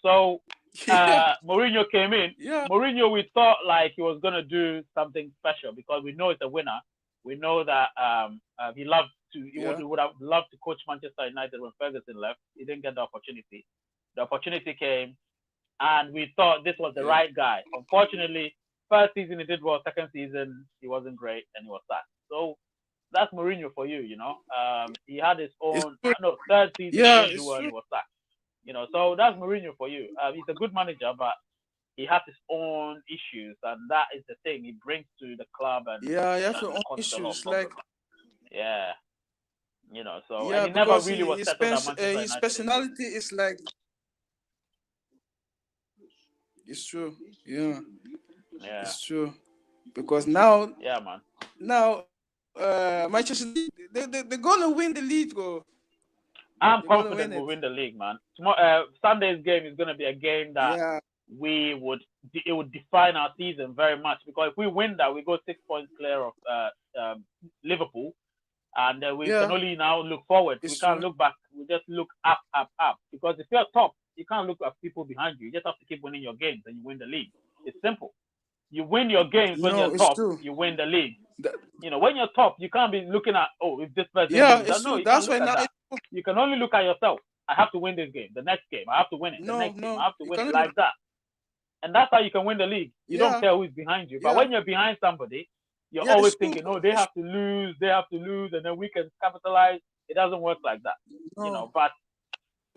Speaker 1: So
Speaker 2: yeah,
Speaker 1: Mourinho came in.
Speaker 2: yeah,
Speaker 1: Mourinho, we thought like he was gonna do something special because we know it's a winner. We know that he
Speaker 2: yeah,
Speaker 1: would have loved to coach Manchester United when Ferguson left. He didn't get the opportunity. The opportunity came, and we thought this was the
Speaker 2: yeah.
Speaker 1: right guy. Unfortunately, first season he did well. Second season he wasn't great, and he was sacked. So that's Mourinho for you, you know. He had his
Speaker 2: It's
Speaker 1: own.
Speaker 2: true.
Speaker 1: No, third season he
Speaker 2: Yeah,
Speaker 1: didn't do
Speaker 2: it's
Speaker 1: well, and
Speaker 2: true.
Speaker 1: he was sacked. You know, so that's Mourinho for you. He's a good manager, but he has his own issues, and that is the thing he brings to the club, and
Speaker 2: Yeah, you have
Speaker 1: that
Speaker 2: your own
Speaker 1: causes a lot of
Speaker 2: issues. Like,
Speaker 1: problems. Yeah, you know. So, and
Speaker 2: yeah,
Speaker 1: he never
Speaker 2: because
Speaker 1: really was settled at Manchester
Speaker 2: his
Speaker 1: United anyway.
Speaker 2: personality is like, it's true. Yeah,
Speaker 1: Yeah,
Speaker 2: it's true. Because now,
Speaker 1: yeah, man.
Speaker 2: Manchester City, they're gonna win the league, bro.
Speaker 1: I'm
Speaker 2: They're gonna win
Speaker 1: confident we'll
Speaker 2: it.
Speaker 1: win the league, man. Sunday's game is going to be a game that
Speaker 2: Yeah,
Speaker 1: we would it would define our season very much because if we win that, we go 6 points clear of Liverpool. and we can
Speaker 2: Yeah,
Speaker 1: only now look forward. We
Speaker 2: it's
Speaker 1: can't
Speaker 2: true.
Speaker 1: look back. We just look up, up, up. Because if you're top, you can't look at people behind you. You just have to keep winning your games, and you win the league. It's simple. You win your games when you're
Speaker 2: No, it's
Speaker 1: top.
Speaker 2: true.
Speaker 1: You win the league.
Speaker 2: That,
Speaker 1: When you're top, you can't be looking at, oh, if this person
Speaker 2: yeah,
Speaker 1: did
Speaker 2: it's
Speaker 1: that. No,
Speaker 2: true.
Speaker 1: you can't
Speaker 2: That's
Speaker 1: look
Speaker 2: why
Speaker 1: at
Speaker 2: now
Speaker 1: that.
Speaker 2: it's true.
Speaker 1: You can only look at yourself. I have to win this game. The next game, I have to win it. The
Speaker 2: No,
Speaker 1: next game, I
Speaker 2: no,
Speaker 1: have to
Speaker 2: you
Speaker 1: win it
Speaker 2: cannot look.
Speaker 1: like that. And that's how you can win the league. You don't
Speaker 2: Yeah,
Speaker 1: care who's behind you. But
Speaker 2: yeah,
Speaker 1: when you're behind somebody, you're
Speaker 2: yeah.
Speaker 1: always
Speaker 2: It's true.
Speaker 1: thinking, oh, they have to lose, and then we can capitalize. It doesn't work like that.
Speaker 2: No,
Speaker 1: But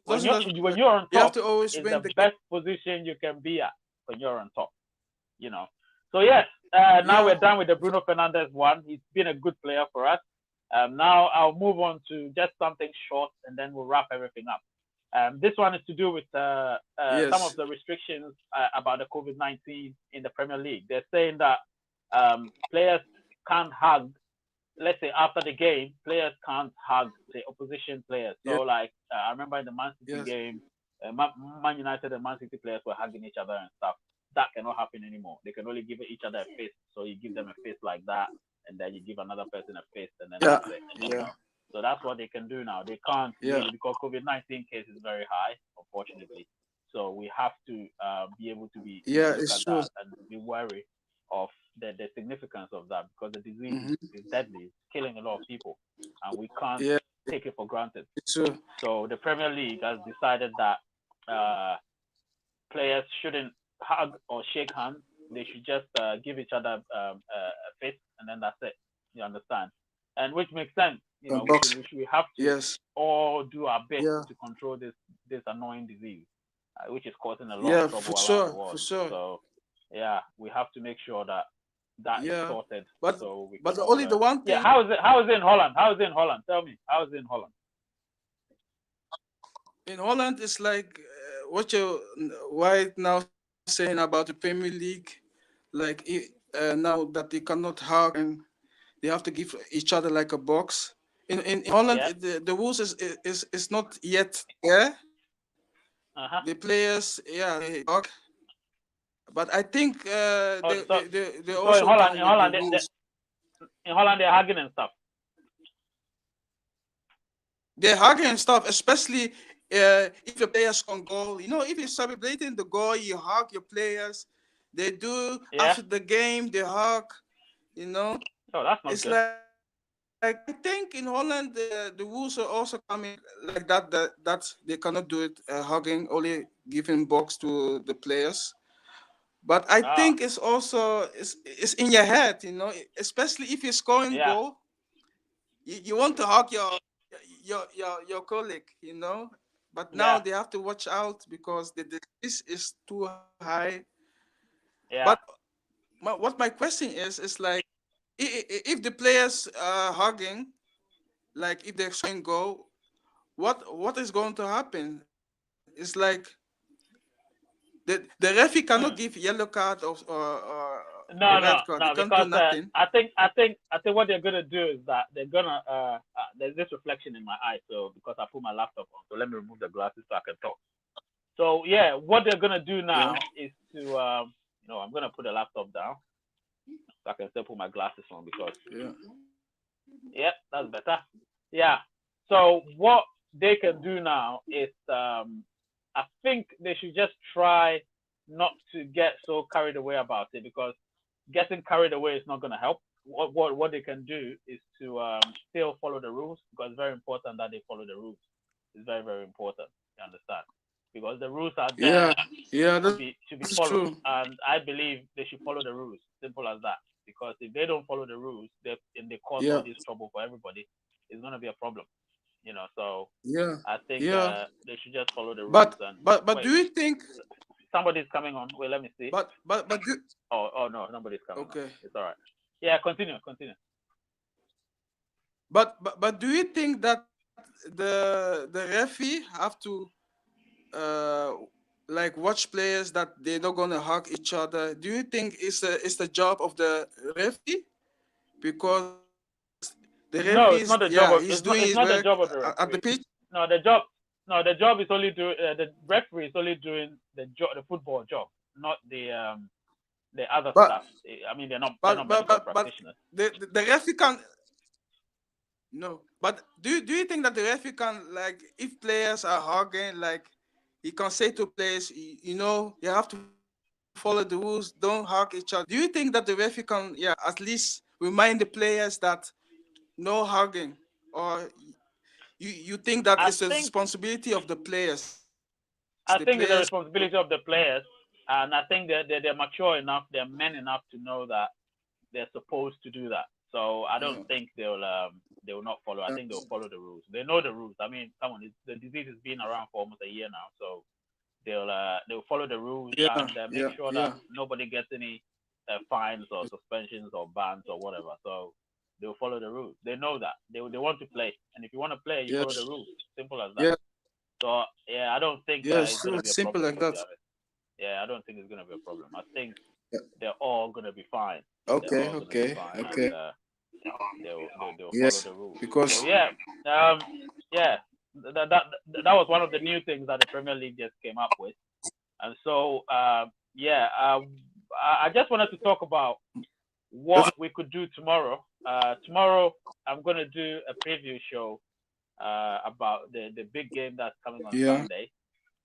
Speaker 2: it doesn't.
Speaker 1: when you're on
Speaker 2: You have
Speaker 1: top,
Speaker 2: to always
Speaker 1: is
Speaker 2: win
Speaker 1: the
Speaker 2: the game.
Speaker 1: best position you can be at when you're on top. You know. So yes, now we're
Speaker 2: Yeah,
Speaker 1: done with the Bruno Fernandes one. He's been a good player for us. Now I'll move on to just something short, and then we'll wrap everything up. This one is to do with some of
Speaker 2: yes,
Speaker 1: the restrictions about the COVID-19 in the Premier League. They're saying that players can't hug. Let's say after the game, players can't hug the opposition players.
Speaker 2: yes,
Speaker 1: So, like, I remember in the Man City
Speaker 2: yes.
Speaker 1: game, Man United and Man City players were hugging each other and stuff. That cannot happen anymore. They can only give each other a fist. So you give them a fist like that, and then you give another person a fist, and then
Speaker 2: Yeah,
Speaker 1: that's it.
Speaker 2: yeah,
Speaker 1: So that's what they can do now. They can't
Speaker 2: yeah,
Speaker 1: really, because COVID-19 case is very high, unfortunately. So we have to be able to
Speaker 2: yeah.
Speaker 1: look
Speaker 2: It's
Speaker 1: at
Speaker 2: true.
Speaker 1: that and be wary of the significance of that, because the disease
Speaker 2: Hmm.
Speaker 1: is deadly, it's killing a lot of people, and we can't
Speaker 2: Yeah,
Speaker 1: take it for granted.
Speaker 2: it's true.
Speaker 1: So the Premier League has decided that uh, players shouldn't hug or shake hands. They should just give each other a fist, and then that's it. You understand? And which makes sense.
Speaker 2: Box.
Speaker 1: We have to
Speaker 2: Yes.
Speaker 1: all do our best
Speaker 2: Yeah.
Speaker 1: to control this annoying disease, which is causing a lot of
Speaker 2: Yeah. For
Speaker 1: trouble around the
Speaker 2: sure. For
Speaker 1: world.
Speaker 2: sure.
Speaker 1: So yeah, we have to make sure that that is
Speaker 2: Yeah.
Speaker 1: sorted,
Speaker 2: But
Speaker 1: so we
Speaker 2: but
Speaker 1: can all.
Speaker 2: only the one
Speaker 1: Yeah,
Speaker 2: thing
Speaker 1: how is it? How is it in Holland? How is it in Holland? Tell me, how is it in Holland?
Speaker 2: in Holland is like what you right now saying about the Premier League, like now that they cannot hug and they have to give each other like a box. In Holland,
Speaker 1: Yeah.
Speaker 2: the rules is not yet there.
Speaker 1: Uh
Speaker 2: The
Speaker 1: huh.
Speaker 2: players, yeah, they hug, but I think
Speaker 1: Oh,
Speaker 2: they
Speaker 1: so in
Speaker 2: also
Speaker 1: Holland,
Speaker 2: done
Speaker 1: in
Speaker 2: with the
Speaker 1: Holland,
Speaker 2: rules.
Speaker 1: in Holland, they're hugging and stuff.
Speaker 2: They're hugging and stuff, especially if your players can goal. If you're celebrating the goal, you hug your players. They do
Speaker 1: Yeah.
Speaker 2: after the game, they hug. You know,
Speaker 1: Oh, that's not
Speaker 2: it's
Speaker 1: good.
Speaker 2: like I think in Holland the rules are also coming like that they cannot do it hugging, only giving box to the players. But I
Speaker 1: Ah,
Speaker 2: think it's also it's in your head, especially if you're scoring
Speaker 1: yeah,
Speaker 2: goal, you want to hug your colleague, but now
Speaker 1: yeah,
Speaker 2: they have to watch out because the disease is too high. But
Speaker 1: yeah.
Speaker 2: what my question is like if the players are hugging, like if they're scoring goal, what is going to happen? It's like the referee cannot give
Speaker 1: Hmm.
Speaker 2: yellow card or red
Speaker 1: No,
Speaker 2: card.
Speaker 1: no,
Speaker 2: He can't
Speaker 1: no.
Speaker 2: do
Speaker 1: Because
Speaker 2: nothing.
Speaker 1: I think what they're gonna do is that they're gonna there's this reflection in my eye. So because I put my laptop on, so let me remove the glasses so I can talk. So yeah, what they're gonna do
Speaker 2: Yeah,
Speaker 1: now is to I'm gonna put the laptop down so I can still put my glasses on, because
Speaker 2: yeah,
Speaker 1: yeah, that's better. Yeah. So what they can do now is, I think they should just try not to get so carried away about it, because getting carried away is not going to help. What they can do is to still follow the rules, because it's very important that they follow the rules. It's very, very important. You understand? Because the rules are
Speaker 2: yeah,
Speaker 1: there
Speaker 2: yeah.
Speaker 1: should be
Speaker 2: That's
Speaker 1: followed,
Speaker 2: true.
Speaker 1: and I believe they should follow the rules. Simple as that. Because if they don't follow the rules, they cause all
Speaker 2: Yeah,
Speaker 1: this trouble for everybody. It's gonna be a problem. So
Speaker 2: yeah,
Speaker 1: I think
Speaker 2: yeah.
Speaker 1: they should just follow the rules.
Speaker 2: But
Speaker 1: And
Speaker 2: but do
Speaker 1: wait,
Speaker 2: you think?
Speaker 1: somebody's coming on. Wait, let me see.
Speaker 2: But do,
Speaker 1: Oh no, nobody's coming on.
Speaker 2: okay.
Speaker 1: It's all right. Yeah, continue, continue.
Speaker 2: But do you think that the referee have to uh like watch players that they're not gonna hug each other? Do you think it's the job of the referee? Because the referee is,
Speaker 1: No,
Speaker 2: yeah,
Speaker 1: it's not the
Speaker 2: he's
Speaker 1: job
Speaker 2: doing
Speaker 1: of
Speaker 2: his
Speaker 1: it's
Speaker 2: work
Speaker 1: not it's not the job of the
Speaker 2: at the pitch.
Speaker 1: referee. No, the job is only do the referee is only doing the football job, not the other
Speaker 2: But
Speaker 1: stuff. I mean, they're not
Speaker 2: but
Speaker 1: medical
Speaker 2: but but but
Speaker 1: practitioners.
Speaker 2: the referee can No, but do you think that the referee can, like, if players are hugging, like, he can say to players, you have to follow the rules, don't hug each other. Do you think that the referee can, yeah, at least remind the players that no hugging, or you think that
Speaker 1: I
Speaker 2: it's the
Speaker 1: think
Speaker 2: responsibility of the players? The players
Speaker 1: I think it's the responsibility of the players, and I think that they're mature enough, they're men enough to know that they're supposed to do that. So I don't
Speaker 2: yeah,
Speaker 1: think they will not follow. I think they'll
Speaker 2: yes,
Speaker 1: follow the rules. They know the rules. I mean, come on, the disease has been around for almost a year now, so they'll follow the rules
Speaker 2: yeah,
Speaker 1: and make
Speaker 2: yeah,
Speaker 1: sure that
Speaker 2: yeah,
Speaker 1: nobody gets any fines or suspensions or bans or whatever. So they'll follow the rules. They know that they want to play, and if you want to play, you follow the
Speaker 2: yes,
Speaker 1: rules. Simple as that.
Speaker 2: yeah,
Speaker 1: So yeah, I don't think
Speaker 2: yes,
Speaker 1: it's gonna be a
Speaker 2: simple
Speaker 1: problem,
Speaker 2: like
Speaker 1: to be
Speaker 2: that.
Speaker 1: honest. Yeah, I don't think it's gonna be a problem. I think
Speaker 2: Yeah.
Speaker 1: they're all gonna be fine. They're
Speaker 2: Okay,
Speaker 1: all gonna be
Speaker 2: okay,
Speaker 1: fine,
Speaker 2: okay.
Speaker 1: and they'll follow
Speaker 2: Yes,
Speaker 1: the rules. So
Speaker 2: because
Speaker 1: yeah, um, yeah, that was one of the new things that the Premier League just came up with, and so yeah, I just wanted to talk about what we could do tomorrow. Tomorrow I'm gonna do a preview show about the big game that's coming on
Speaker 2: yeah.
Speaker 1: Sunday,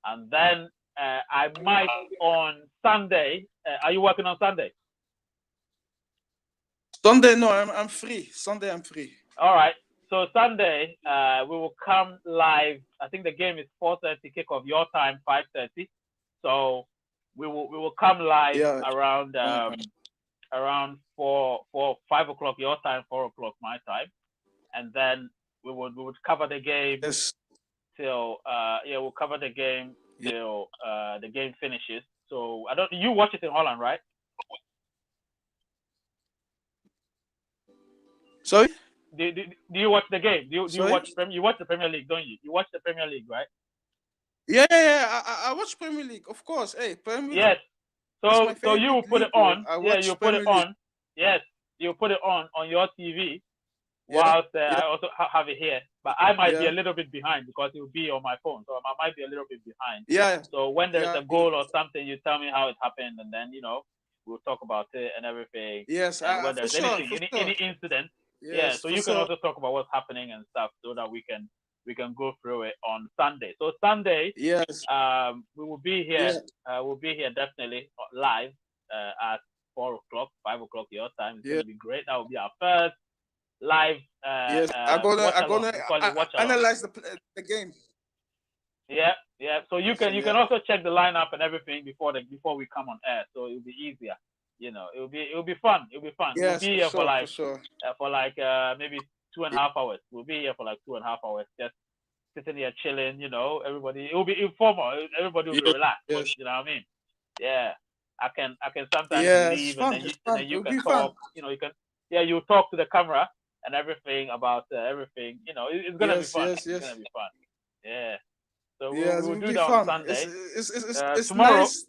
Speaker 1: and then I might on Sunday. Are you working on Sunday?
Speaker 2: Sunday, no, I'm free. Sunday, I'm free.
Speaker 1: All right. So Sunday, we will come live. I think the game is 4:30 kickoff your time, 5:30. So we will come live
Speaker 2: Yeah,
Speaker 1: around
Speaker 2: my time.
Speaker 1: around 5 o'clock your time, 4 o'clock my time, and then we would cover the game
Speaker 2: Yes.
Speaker 1: till yeah, we'll cover the game
Speaker 2: Yeah.
Speaker 1: till the game finishes. So I don't you watch it in Holland, right?
Speaker 2: Sorry?
Speaker 1: Do you watch the game? Do you
Speaker 2: Sorry?
Speaker 1: you watch the Premier League, don't you? You watch the Premier League, right?
Speaker 2: Yeah, yeah, yeah. I watch Premier League, of course. Hey, Premier League
Speaker 1: Yes.
Speaker 2: is my
Speaker 1: So you
Speaker 2: favorite
Speaker 1: will put it
Speaker 2: league, bro.
Speaker 1: on.
Speaker 2: I
Speaker 1: Yeah, you
Speaker 2: watch
Speaker 1: put it
Speaker 2: Premier League.
Speaker 1: on. Yes, you put it on your TV.
Speaker 2: Yeah,
Speaker 1: Whilst
Speaker 2: yeah,
Speaker 1: I also have it here, but I might be a
Speaker 2: yeah,
Speaker 1: little bit behind because it will be on my phone, so I might be a little bit behind.
Speaker 2: yeah,
Speaker 1: So when there's
Speaker 2: yeah.
Speaker 1: a goal or something, you tell me how it happened, and then we'll talk about it and everything.
Speaker 2: Yes,
Speaker 1: And when
Speaker 2: for
Speaker 1: there's
Speaker 2: sure,
Speaker 1: anything,
Speaker 2: for
Speaker 1: any
Speaker 2: sure.
Speaker 1: incident, yeah.
Speaker 2: Yes,
Speaker 1: So
Speaker 2: for
Speaker 1: you can
Speaker 2: sure.
Speaker 1: also talk about what's happening and stuff, so that we can go through it on Sunday. So Sunday,
Speaker 2: Yes,
Speaker 1: we will be here.
Speaker 2: yeah,
Speaker 1: We'll be here definitely live at 4 o'clock, 5 o'clock your time. It's
Speaker 2: yeah,
Speaker 1: gonna be great. That will be our first live
Speaker 2: yes. I'm gonna,
Speaker 1: watch
Speaker 2: I'm
Speaker 1: along.
Speaker 2: gonna
Speaker 1: We call it watch along.
Speaker 2: analyze the game.
Speaker 1: Yeah, yeah. So you
Speaker 2: So
Speaker 1: can you
Speaker 2: yeah,
Speaker 1: can also check the lineup and everything before we come on air. So it'll be easier. It'll be fun. It'll be fun. We'll
Speaker 2: yes,
Speaker 1: be here
Speaker 2: for sure.
Speaker 1: for like maybe 2.5 hours. We'll be here for like 2.5 hours, just sitting here chilling. Everybody. It will be informal. Everybody will be
Speaker 2: Yes,
Speaker 1: relaxed. But
Speaker 2: yes,
Speaker 1: you know what I mean? Yeah. I can sometimes
Speaker 2: yeah. It's
Speaker 1: leave, and
Speaker 2: fun.
Speaker 1: then you
Speaker 2: It's
Speaker 1: and
Speaker 2: fun.
Speaker 1: then you
Speaker 2: It'll
Speaker 1: can
Speaker 2: be fun.
Speaker 1: talk. You can, yeah, you talk to the camera and everything about everything. It's gonna be
Speaker 2: Yes,
Speaker 1: fun.
Speaker 2: yes,
Speaker 1: It's gonna
Speaker 2: yes.
Speaker 1: be fun. Yeah. So we
Speaker 2: Yes,
Speaker 1: will
Speaker 2: it'll
Speaker 1: do
Speaker 2: be
Speaker 1: that on
Speaker 2: fun. It's
Speaker 1: Sunday.
Speaker 2: it's it's it's, it's
Speaker 1: Tomorrow,
Speaker 2: nice.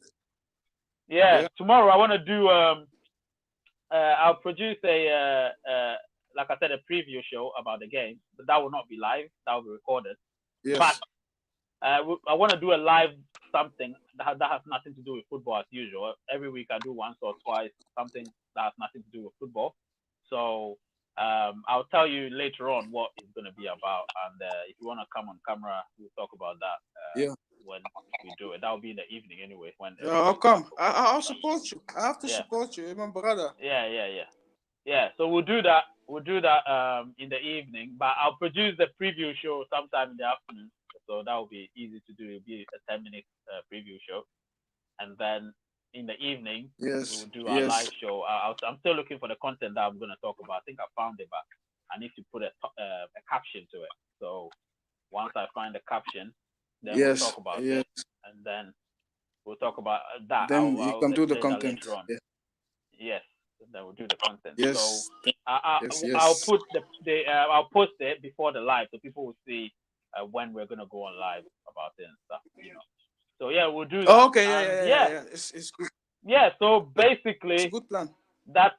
Speaker 1: yeah,
Speaker 2: Yeah.
Speaker 1: tomorrow I want to do. I'll produce like I said, a preview show about the game, but that will not be live. That will be recorded. But
Speaker 2: Yes.
Speaker 1: I want to do a live something that has nothing to do with football as usual. Every week I do once or twice something that has nothing to do with football. So I'll tell you later on what it's going to be about, and if you want to come on camera, we'll talk about that
Speaker 2: Yeah.
Speaker 1: when we do it. That will be in the evening anyway, when
Speaker 2: Yeah. How
Speaker 1: everybody's back
Speaker 2: come?
Speaker 1: from work and
Speaker 2: I'll
Speaker 1: stuff.
Speaker 2: support you. I have to
Speaker 1: Yeah,
Speaker 2: support you. You're my brother.
Speaker 1: yeah, yeah, yeah. Yeah, so we'll do that. We'll do that in the evening, but I'll produce the preview show sometime in the afternoon. So that will be easy to do. It'll be a 10 minute preview show, and then in the evening we
Speaker 2: Yes.
Speaker 1: will do our live
Speaker 2: Yes.
Speaker 1: show. I'm still looking for the content that I'm going to talk about. I think I found it, but I need to put a caption to it. So once I find the caption, then we'll talk
Speaker 2: Yes.
Speaker 1: about
Speaker 2: Yes.
Speaker 1: it, and then we'll talk about that.
Speaker 2: Then
Speaker 1: I'll,
Speaker 2: you
Speaker 1: I'll
Speaker 2: can do the
Speaker 1: explain that
Speaker 2: content.
Speaker 1: later on.
Speaker 2: Yeah.
Speaker 1: Yes, that will do the content. So
Speaker 2: Yes. Yes.
Speaker 1: I'll
Speaker 2: Yes.
Speaker 1: put I'll post it before the live, so people will see when we're gonna go on live about it and stuff. So yeah, we'll do that.
Speaker 2: Oh, okay. Yeah.
Speaker 1: And
Speaker 2: Yeah. Yeah.
Speaker 1: yeah,
Speaker 2: Yeah. It's good.
Speaker 1: yeah. So
Speaker 2: It's a
Speaker 1: basically,
Speaker 2: good plan.
Speaker 1: that's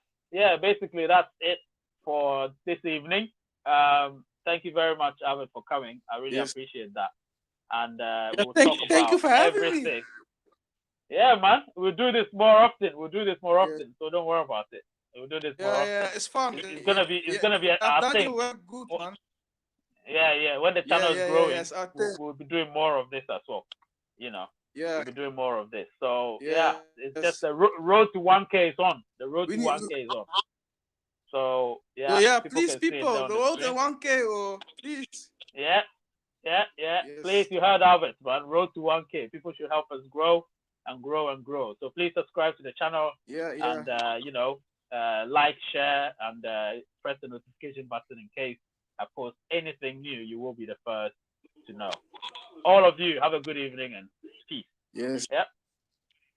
Speaker 1: basically that's it for this evening. Thank you very much, Avid, for coming. I really
Speaker 2: Yes.
Speaker 1: appreciate that. And
Speaker 2: Yeah.
Speaker 1: we'll
Speaker 2: Thank
Speaker 1: talk
Speaker 2: you. Thank you
Speaker 1: about
Speaker 2: for having me.
Speaker 1: everything. Yeah, man. We'll do this more often. We'll do this more
Speaker 2: Yeah.
Speaker 1: often. So don't worry about it. We'll do this more
Speaker 2: Yeah.
Speaker 1: often.
Speaker 2: Yeah. It's fun.
Speaker 1: It's
Speaker 2: Yeah.
Speaker 1: gonna be it's
Speaker 2: Yeah.
Speaker 1: gonna be
Speaker 2: I've
Speaker 1: I
Speaker 2: done
Speaker 1: think
Speaker 2: your work good, man.
Speaker 1: Yeah. When the channel is growing,
Speaker 2: Yes, out
Speaker 1: we'll,
Speaker 2: there.
Speaker 1: we'll be doing more of this as well. You know,
Speaker 2: Yeah,
Speaker 1: we'll be doing more of this. So yeah,
Speaker 2: yes.
Speaker 1: it's just the road to 1K is on. The
Speaker 2: We
Speaker 1: road to
Speaker 2: need.
Speaker 1: 1K is on. So
Speaker 2: Oh
Speaker 1: yeah,
Speaker 2: yeah,
Speaker 1: people
Speaker 2: please,
Speaker 1: can see it there
Speaker 2: people,
Speaker 1: on
Speaker 2: the
Speaker 1: the
Speaker 2: road to
Speaker 1: screen.
Speaker 2: 1K. Oh, please.
Speaker 1: Yeah. Please,
Speaker 2: Yes.
Speaker 1: you heard of it, man. Road to 1K. People should help us grow and grow and grow. So please subscribe to the channel
Speaker 2: Yeah.
Speaker 1: and like, share, and press the notification button in case I post anything new. You will be the first to know. All of you, have a good evening and peace.
Speaker 2: Yes.
Speaker 1: Yeah,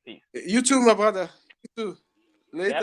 Speaker 1: peace.
Speaker 2: You too, my brother. You too.